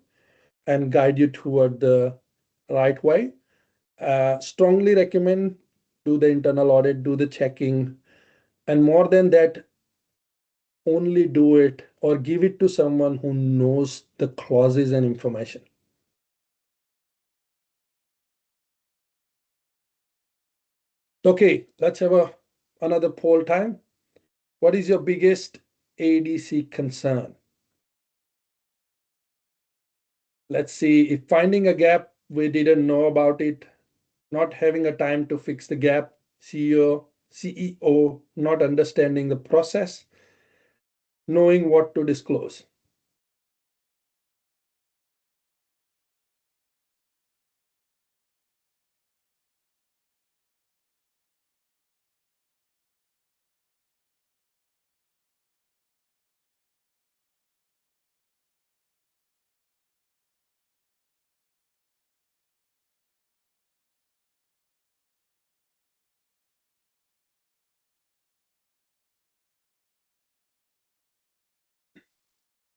and guide you toward the right way. Strongly recommend do the internal audit, do the checking, and more than that, only do it or give it to someone who knows the clauses and information. Okay, let's have another poll time. What is your biggest ADC concern? Let's see if finding a gap, we didn't know about it, not having a time to fix the gap, CEO not understanding the process, knowing what to disclose.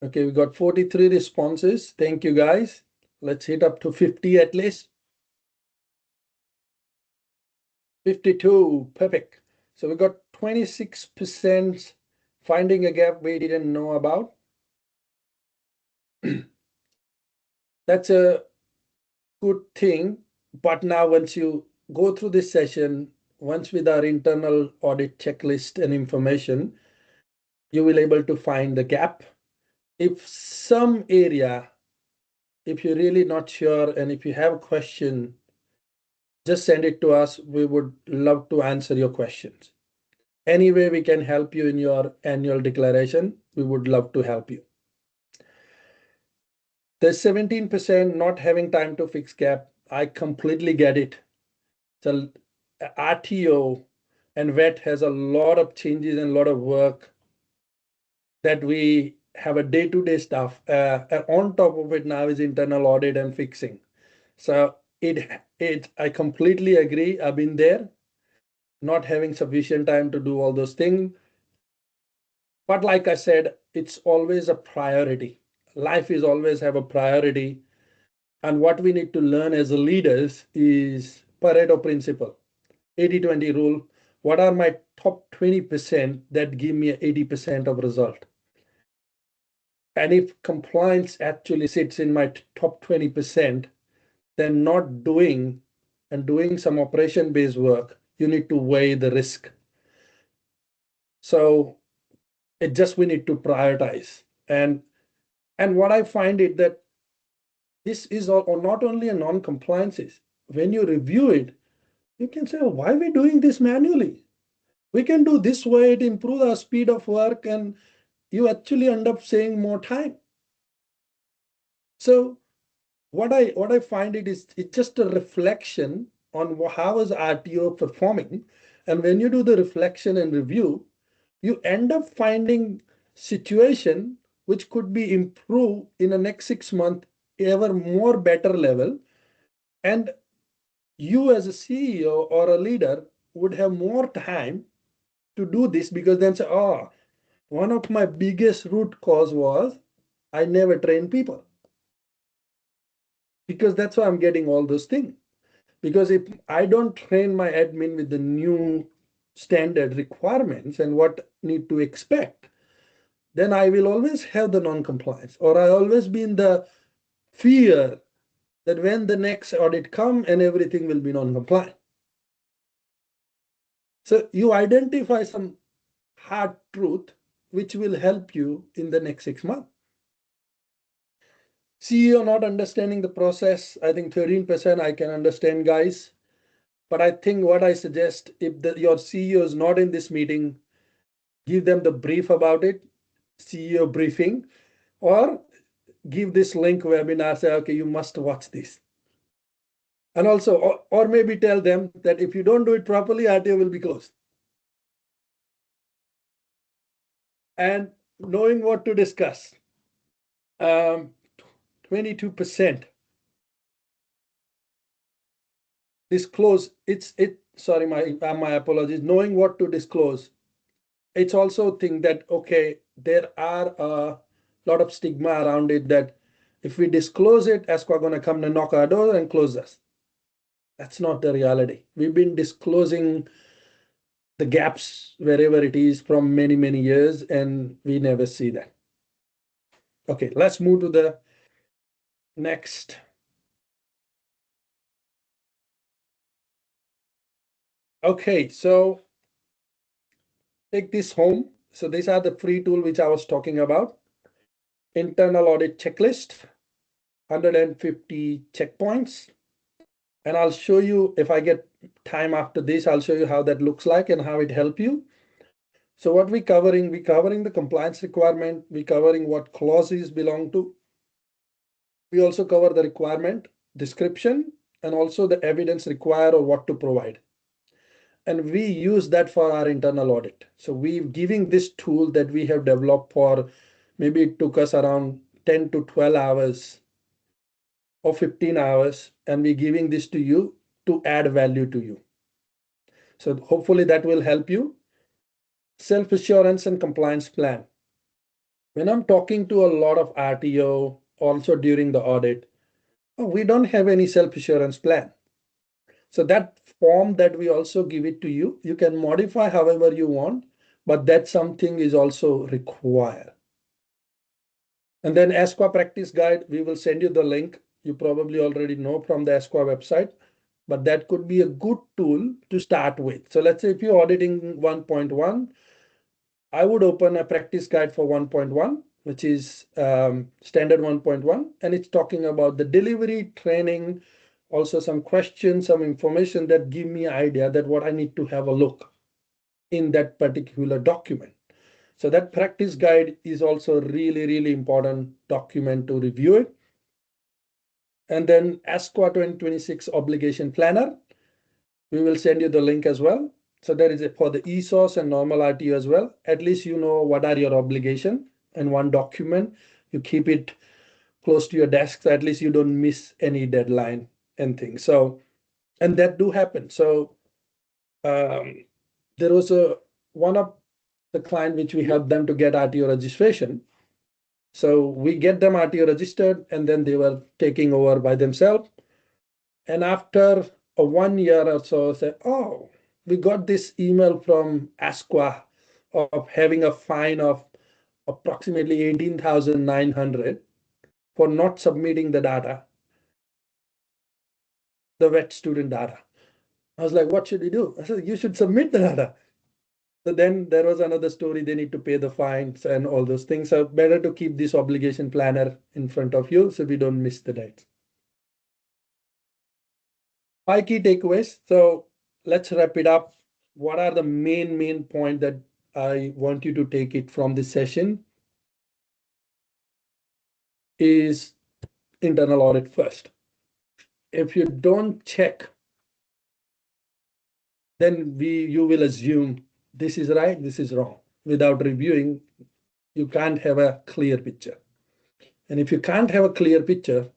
Okay, we got 43 responses. Thank you, guys. Let's hit up to 50 at least. 52, perfect. So we got 26% finding a gap we didn't know about. That's a good thing. But now once you go through this session, once with our internal audit checklist and information, you will able to find the gap. If some area, if you're really not sure and if you have a question, just send it to us. We would love to answer your questions. Any way we can help you in your annual declaration, we would love to help you. There's 17% not having time to fix gap. I completely get it. So RTO and VET has a lot of changes and a lot of work that we have a day-to-day stuff. On top of it now is internal audit and fixing. So I completely agree. I've been there, not having sufficient time to do all those things. But like I said, it's always a priority. Life is always have a priority. And what we need to learn as leaders is Pareto principle, 80-20 rule. What are my top 20% that give me 80% of result? And if compliance actually sits in my top 20%, then not doing and doing some operation-based work, you need to weigh the risk. So we need to prioritize. And what I find it that this is not only a non-compliances. When you review it, you can say, oh, why are we doing this manually? We can do this way, it improves our speed of work, and you actually end up saving more time. So what I find it's just a reflection on how is RTO performing. And when you do the reflection and review, you end up finding situation which could be improved in the next 6 months, ever more better level. And you as a CEO or a leader would have more time to do this, because then say, oh, one of my biggest root cause was I never train people. Because that's why I'm getting all those things. Because if I don't train my admin with the new standard requirements and what need to expect, then I will always have the non-compliance, or I always be in the fear that when the next audit come and everything will be non-compliant. So you identify some hard truth which will help you in the next 6 months. CEO not understanding the process, I think 13% I can understand, guys. But I think what I suggest, if your CEO is not in this meeting, give them the brief about it, CEO briefing, or give this link webinar, say, okay, you must watch this. And also, or maybe tell them that if you don't do it properly, RTO will be closed. And knowing what to discuss. 22% disclose. Sorry, my apologies. Knowing what to disclose. It's also think that, okay, there are a lot of stigma around it that if we disclose it, ASCO are going to come to knock our door and close us. That's not the reality. We've been disclosing the gaps wherever it is from many, many years, and we never see that. Okay, let's move to the next. Okay, so take this home. So these are the free tool which I was talking about. Internal audit checklist, 150 checkpoints. And I'll show you, if I get time after this, I'll show you how that looks like and how it helps you. So what we're covering the compliance requirement. We're covering what clauses belong to. We also cover the requirement description and also the evidence required or what to provide. And we use that for our internal audit. So we're giving this tool that we have developed for, maybe it took us around 10 to 12 hours or 15 hours, and we're giving this to you to add value to you. So hopefully that will help you. Self-assurance and compliance plan. When I'm talking to a lot of RTO, also during the audit, we don't have any self-assurance plan. So that form that we also give it to you, you can modify however you want, but that something is also required. And then ASQA practice guide, we will send you the link. You probably already know from the ASQA website, but that could be a good tool to start with. So let's say if you're auditing 1.1, I would open a practice guide for 1.1, which is standard 1.1, and it's talking about the delivery, training, also some questions, some information that give me an idea that what I need to have a look in that particular document. So that practice guide is also really, really important document to review it. And then ASQA 2026 obligation planner, we will send you the link as well. So there is a for the ESOS and normal RTO as well. At least you know what are your obligation in one document. You keep it close to your desk, so at least you don't miss any deadline and things. So, and that do happen. So there was one of the client which we helped them to get RTO registration. So we get them RTO registered, and then they were taking over by themselves. And after a 1 year or so, say, oh, we got this email from ASQA of having a fine of approximately 18,900 for not submitting the data, the vet student data. I was like, what should we do? I said, you should submit the data. So then there was another story. They need to pay the fines and all those things. So better to keep this obligation planner in front of you so we don't miss the dates. 5 key takeaways. So let's wrap it up. What are the main point that I want you to take it from this session? Is internal audit first. If you don't check, then you will assume this is right, this is wrong. Without reviewing, you can't have a clear picture. And if you can't have a clear picture,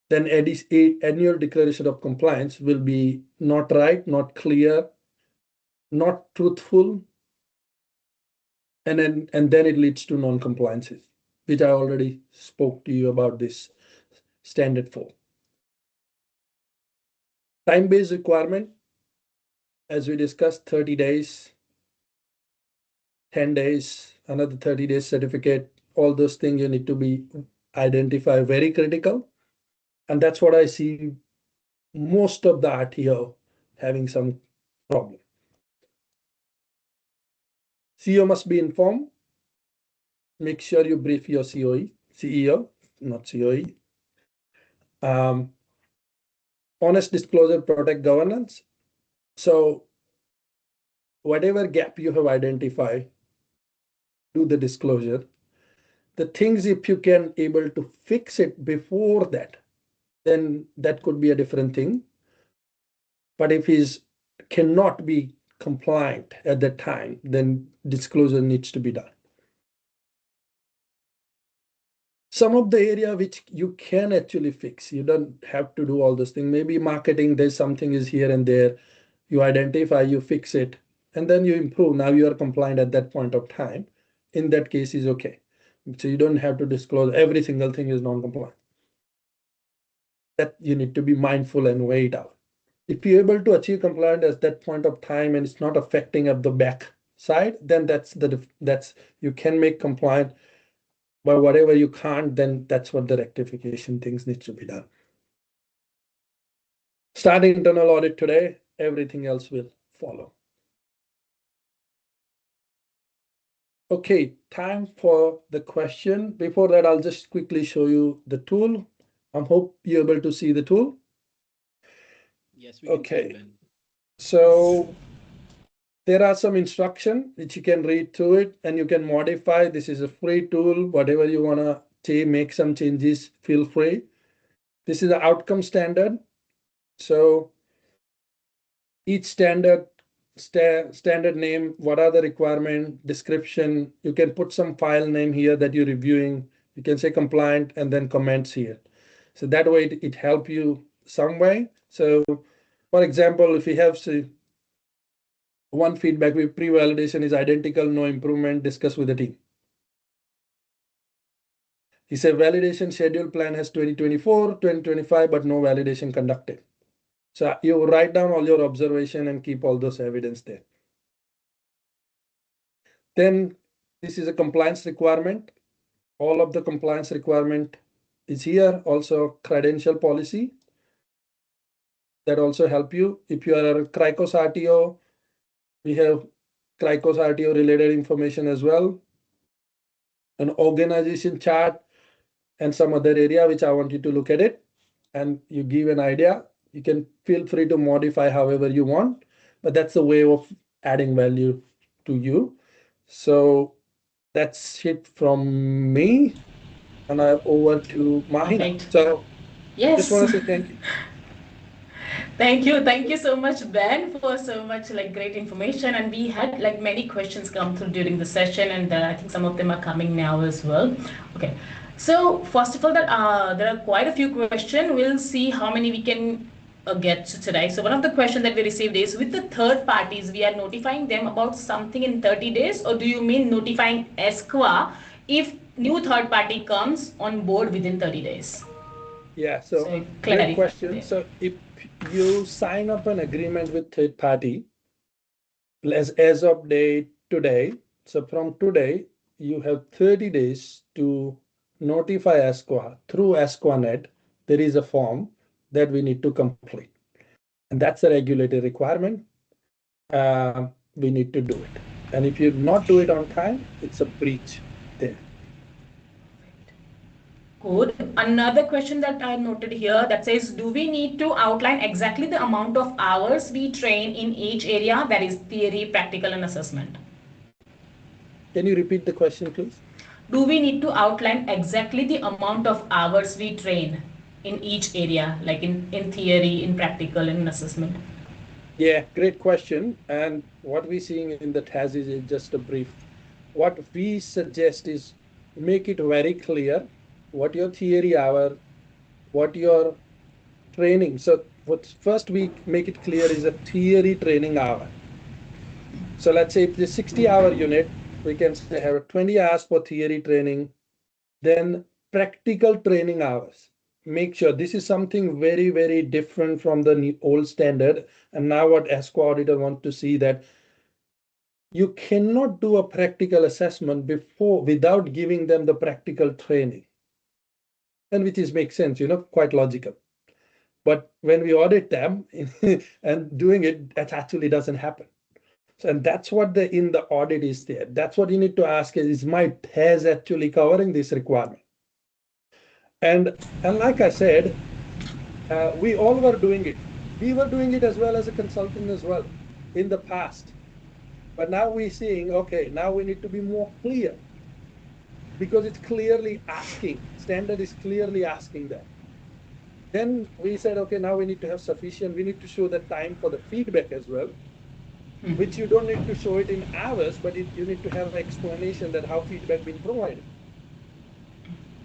then ADC, annual declaration of compliance, will be not right, not clear, not truthful, and then it leads to non-compliances, which I already spoke to you about this standard 4. Time-based requirement, as we discussed, 30 days, 10 days, another 30 days certificate, all those things you need to be identify very critical. And that's what I see most of the RTO having some problem. CEO must be informed. Make sure you brief your CEO, not COE. Honest disclosure, protect governance. So whatever gap you have identified, do the disclosure. the things, if you can able to fix it before that, then that could be a different thing. But if he's cannot be compliant at that time, then disclosure needs to be done. Some of the area which you can actually fix, you don't have to do all those things. Maybe marketing, there's something is here and there. You identify, you fix it, and then you improve. Now you are compliant at that point of time. In that case is okay. So you don't have to disclose every single thing is non-compliant. That you need to be mindful and weigh it out. If you're able to achieve compliance at that point of time and it's not affecting up the back side, then that's you can make compliant. But whatever you can't, then that's what the rectification things needs to be done. Start internal audit today, everything else will follow. Okay, time for the question. Before that, I'll just quickly show you the tool. I hope you're able to see the tool. Yes, we can see it, Ben. So there are some instructions which you can read through it and you can modify. This is a free tool. Whatever you want to make some changes, feel free. This is the outcome standard. So each standard name, what are the requirement, description. You can put some file name here that you're reviewing. You can say compliant and then comments here. So that way it help you some way. So for example, if you have say, one feedback with pre-validation is identical, no improvement, discuss with the team. He said validation schedule plan has 2024, 2025, but no validation conducted. So you write down all your observation and keep all those evidence there. Then this is a compliance requirement. All of the compliance requirement is here. Also credential policy. That also help you. If you are a Cricos RTO, we have Cricos RTO related information as well. An organization chart and some other area which I want you to look at it and you give an idea. You can feel free to modify however you want, but that's a way of adding value to you. So that's it from me. And I'm over to Mahina. Perfect. So yes. Just want to say thank you. Thank you so much, Ben, for so much great information. And we had many questions come through during the session, and I think some of them are coming now as well. Okay, so first of all, there are quite a few questions. We'll see how many we can get to today. So one of the questions that we received is, with the third parties, we are notifying them about something in 30 days, or do you mean notifying ESQA if new third party comes on board within 30 days? Yeah, so great question. There. So if you sign up an agreement with third party, as of today, so from today, you have 30 days to notify ESQA through ESQA.net. There is a form that we need to complete. And that's a regulatory requirement. We need to do it. And if you not do it on time, it's a breach there. Good. Another question that I noted here that says, do we need to outline exactly the amount of hours we train in each area, that is theory, practical, and assessment? Can you repeat the question, please? Do we need to outline exactly the amount of hours we train in each area, like in theory, in practical, and in assessment? Yeah, great question. And what we're seeing in the TAS is just a brief. What we suggest is make it very clear what your theory hour, what your training. So what first we make it clear is a theory training hour. So let's say if the 60-hour unit, we can say have 20 hours for theory training, then practical training hours. Make sure this is something very, very different from the old standard. And now what ESQA auditor want to see that you cannot do a practical assessment without giving them the practical training. And which makes sense, quite logical. But when we audit them and doing it, that actually doesn't happen. So, and that's what in the audit is there. That's what you need to ask is my TAS actually covering this requirement? And like I said, we all were doing it. We were doing it as well as a consultant as well in the past. But now we're seeing, okay, now we need to be more clear. because it's clearly asking, standard is clearly asking that. Then we said, okay, now we need to have sufficient, we need to show the time for the feedback as well, which you don't need to show it in hours, but you need to have an explanation that how feedback been provided.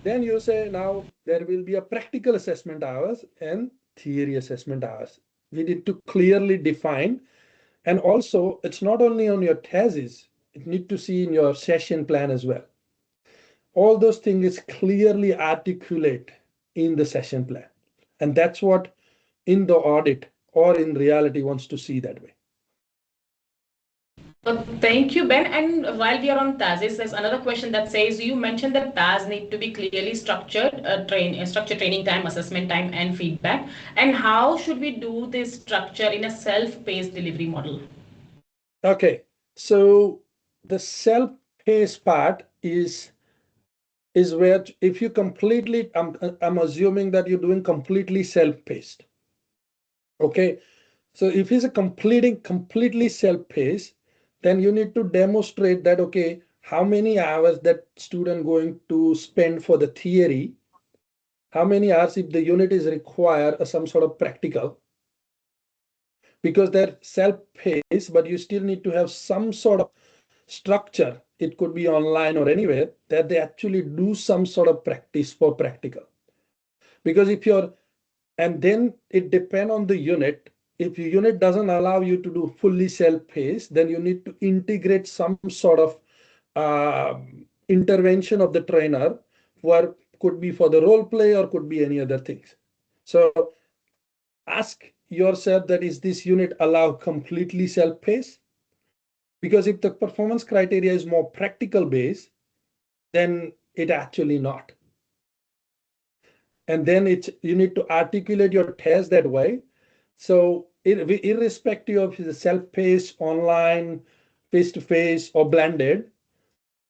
Then you say now there will be a practical assessment hours and theory assessment hours. We need to clearly define, and also it's not only on your thesis, it need to see in your session plan as well. All those things is clearly articulate in the session plan. And that's what in the audit or in reality wants to see that way. Thank you, Ben. And while we are on TASes, there's another question that says, you mentioned that TAS need to be clearly structured, structured training time, assessment time, and feedback. And how should we do this structure in a self-paced delivery model? Okay, so the self-paced part is where if you completely, I'm assuming that you're doing completely self-paced. Okay, so if it's a completely self-paced, then you need to demonstrate that, okay, how many hours that student going to spend for the theory, how many hours if the unit is require some sort of practical, because they're self-paced, but you still need to have some sort of structure. It could be online or anywhere that they actually do some sort of practice for practical. Because if you're, and then it depends on the unit. If your unit doesn't allow you to do fully self-paced, then you need to integrate some sort of intervention of the trainer, where could be for the role play or could be any other things. So ask yourself that is this unit allow completely self-paced? Because if the performance criteria is more practical based, then it actually not. And then you need to articulate your test that way. So irrespective of the self-paced, online, face-to-face, or blended,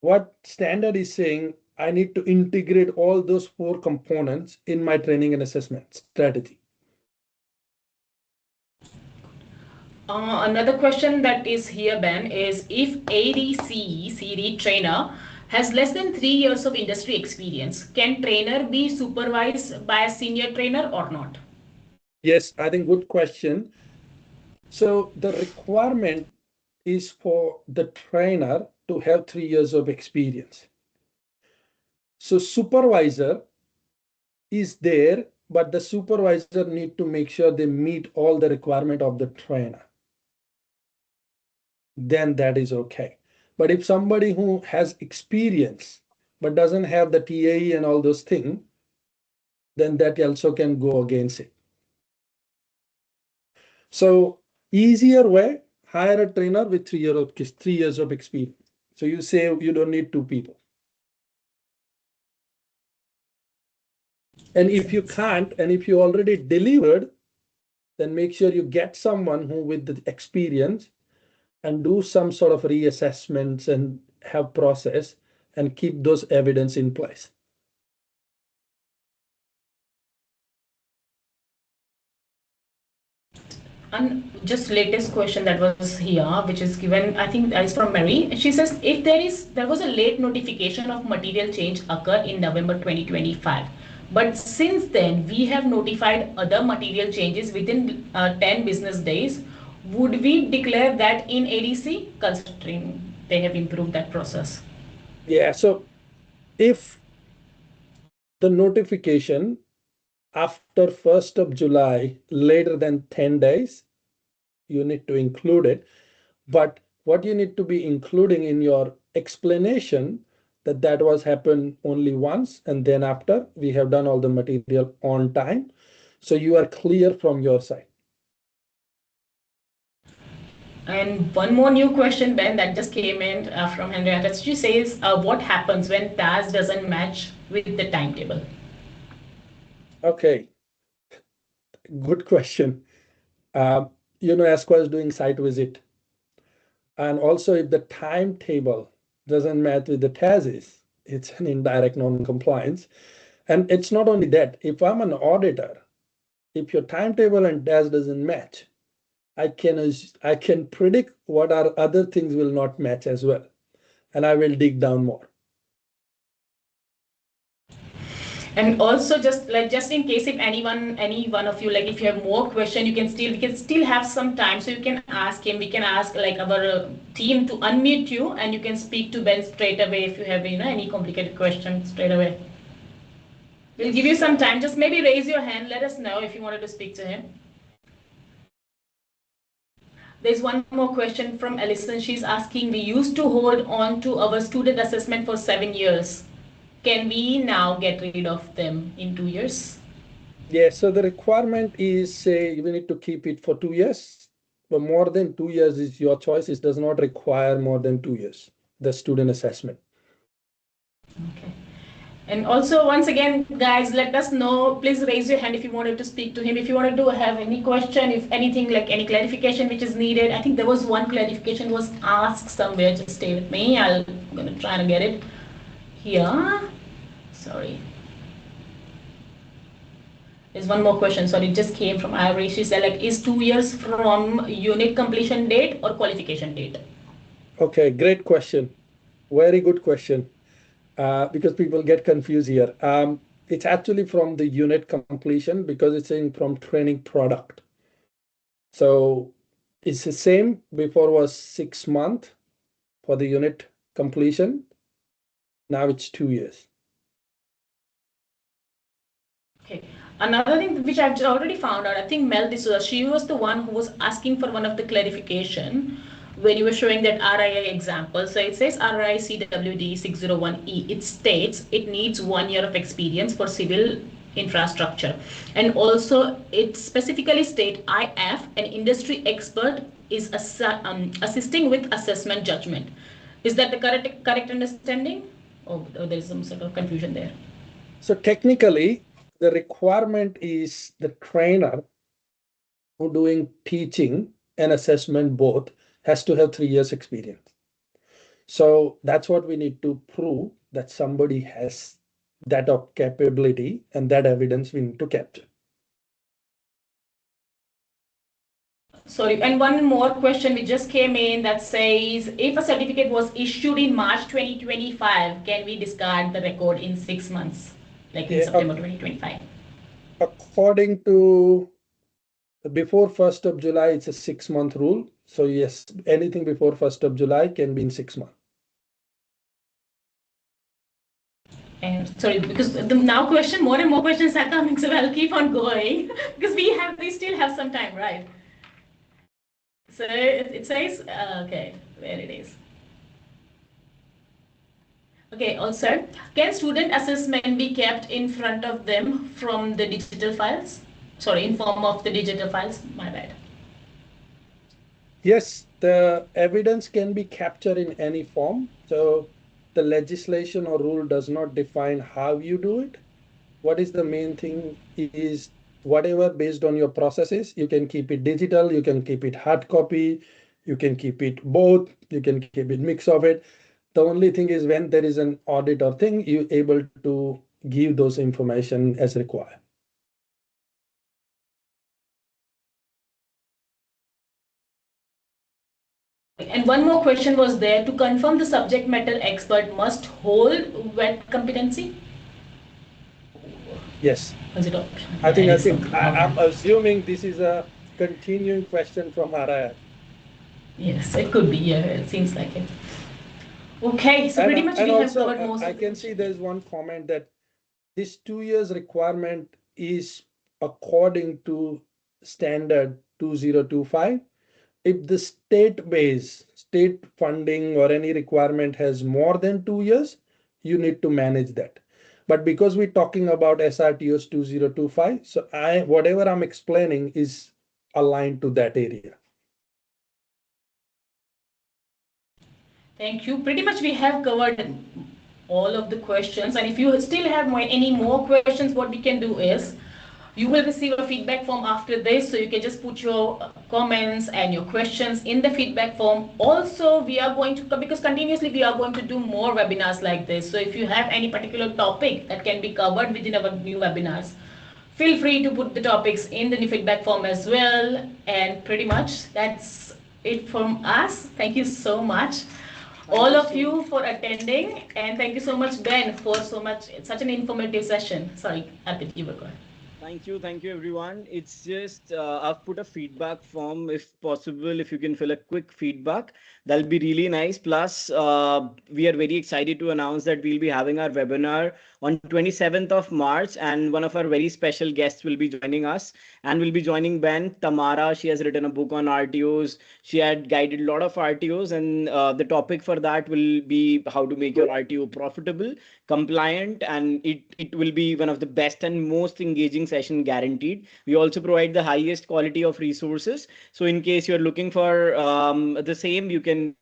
what standard is saying, I need to integrate all those 4 components in my training and assessment strategy. Another question that is here, Ben, is if ADC, CD trainer, has less than 3 years of industry experience, can trainer be supervised by a senior trainer or not? Yes, I think good question. So the requirement is for the trainer to have 3 years of experience. So supervisor is there, but the supervisor need to make sure they meet all the requirement of the trainer. Then that is okay. But if somebody who has experience but doesn't have the TAE and all those things, then that also can go against it. So easier way, hire a trainer with 3 years of experience. So you say you don't need 2 people. And if you can't, and if you already delivered, then make sure you get someone who with the experience and do some sort of reassessments and have process and keep those evidence in place. And just latest question that was here, which is given, I think that is from Mary. She says, if there was a late notification of material change occur in November 2025, but since then we have notified other material changes within 10 business days, would we declare that in ADC, considering they have improved that process? Yeah, so if the notification after 1st of July, later than 10 days, you need to include it. But what you need to be including in your explanation that was happened only once, and then after we have done all the material on time. So you are clear from your side. And one more new question, Ben, that just came in from Henrietta. She says, what happens when TAS doesn't match with the timetable? Okay, good question. ASCO is doing site visit. And also if the timetable doesn't match with the thesis, it's an indirect non-compliance. And it's not only that, if I'm an auditor, if your timetable and test doesn't match, I can predict what are other things will not match as well. And I will dig down more. And also just in case if any one of you, like if you have more question, we can still have some time, so you can ask him. We can ask like our team to unmute you, and you can speak to Ben straight away if you have any complicated question straight away. We'll give you some time. Just maybe raise your hand. Let us know if you wanted to speak to him. There's one more question from Alison. She's asking, we used to hold on to our student assessment for 7 years. Can we now get rid of them in 2 years? Yeah, so the requirement is say we need to keep it for 2 years, but more than 2 years is your choice. It does not require more than 2 years, the student assessment. Okay. And also, once again, guys, let us know. Please raise your hand if you wanted to speak to him. If you wanted to have any question, if anything, like any clarification which is needed. I think there was one clarification was asked somewhere. Just stay with me. I'm going to try to get it here. Sorry. There's one more question. Sorry, it just came from Ivory. She said, like, is 2 years from unit completion date or qualification date? Okay, great question. Very good question. Because people get confused here. It's actually from the unit completion because it's in from training product. So it's the same. Before was 6 months for the unit completion. Now it's 2 years. Okay. Another thing which I've already found out, I think Mel D'Souza, she was the one who was asking for one of the clarification when you were showing that RII example. So it says RII CWD 601E. It states it needs 1 year of experience for civil infrastructure. And also it specifically states IF, an industry expert, is assisting with assessment judgment. Is that the correct understanding? Or there's some sort of confusion there? So technically, the requirement is the trainer who doing teaching and assessment both has to have 3 years experience. So that's what we need to prove, that somebody has that of capability, and that evidence we need to capture. Sorry, and one more question which just came in that says, if a certificate was issued in March 2025, can we discard the record in 6 months, like in September 2025? According to before 1st of July, it's a 6-month rule. So yes, anything before 1st of July can be in 6 months. And sorry, because the now question, more and more questions are coming, so I'll keep on going because we still have some time, right? So it says, okay, where it is. Okay, also, can student assessment be kept in front of them from the digital files? Sorry, in form of the digital files, my bad. Yes, the evidence can be captured in any form. So the legislation or rule does not define how you do it. What is the main thing is whatever based on your processes, you can keep it digital, you can keep it hard copy, you can keep it both, you can keep it mix of it. The only thing is when there is an audit or thing, you're able to give those information as required. And one more question was there, to confirm the subject matter expert must hold wet competency? Yes. Is it optional? I'm assuming this is a continuing question from RII. Yes, it could be. Yeah, it seems like it. Okay, so pretty much we have covered most. I can see there's one comment that this 2 years requirement is according to standard 2025. If the state funding or any requirement has more than 2 years, you need to manage that. But because we're talking about SRTOs 2025, so whatever I'm explaining is aligned to that area. Thank you. Pretty much we have covered all of the questions. And if you still have any more questions, what we can do is, you will receive a feedback form after this, so you can just put your comments and your questions in the feedback form. Also, we are going to, because continuously we are going to do more webinars like this. So if you have any particular topic that can be covered within our new webinars, feel free to put the topics in the new feedback form as well. And pretty much that's it from us. Thank you so much. all of you for attending, and thank you so much, Ben, for such an informative session. Sorry, Arpit, you were going. Thank you everyone. It's just I've put a feedback form if possible. If you can fill a quick feedback, that'll be really nice. Plus, we are very excited to announce that we'll be having our webinar on 27th of March, and one of our very special guests will be joining us, and will be joining Ben. Tamara, she has written a book on RTOs. She had guided a lot of RTOs, and the topic for that will be how to make your RTO profitable, compliant, and it will be one of the best and most engaging session guaranteed. We also provide the highest quality of resources. So in case you're looking for the same, you can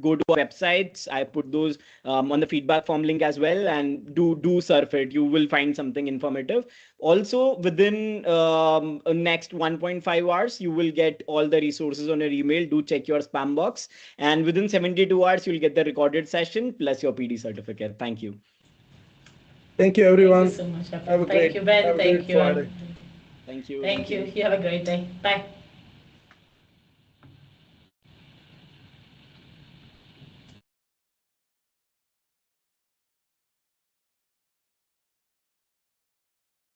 go to our websites. I put those on the feedback form link as well, and do surf it. You will find something informative. Also, within next 1.5 hours, you will get all the resources on your email. Do check your spam box, and within 72 hours, you'll get the recorded session plus your PD certificate. Thank you. Thank you, everyone. Thank you so much. Have a Thank you, Ben. Thank you. Friday. Thank you. Thank you. You have a great day. Bye.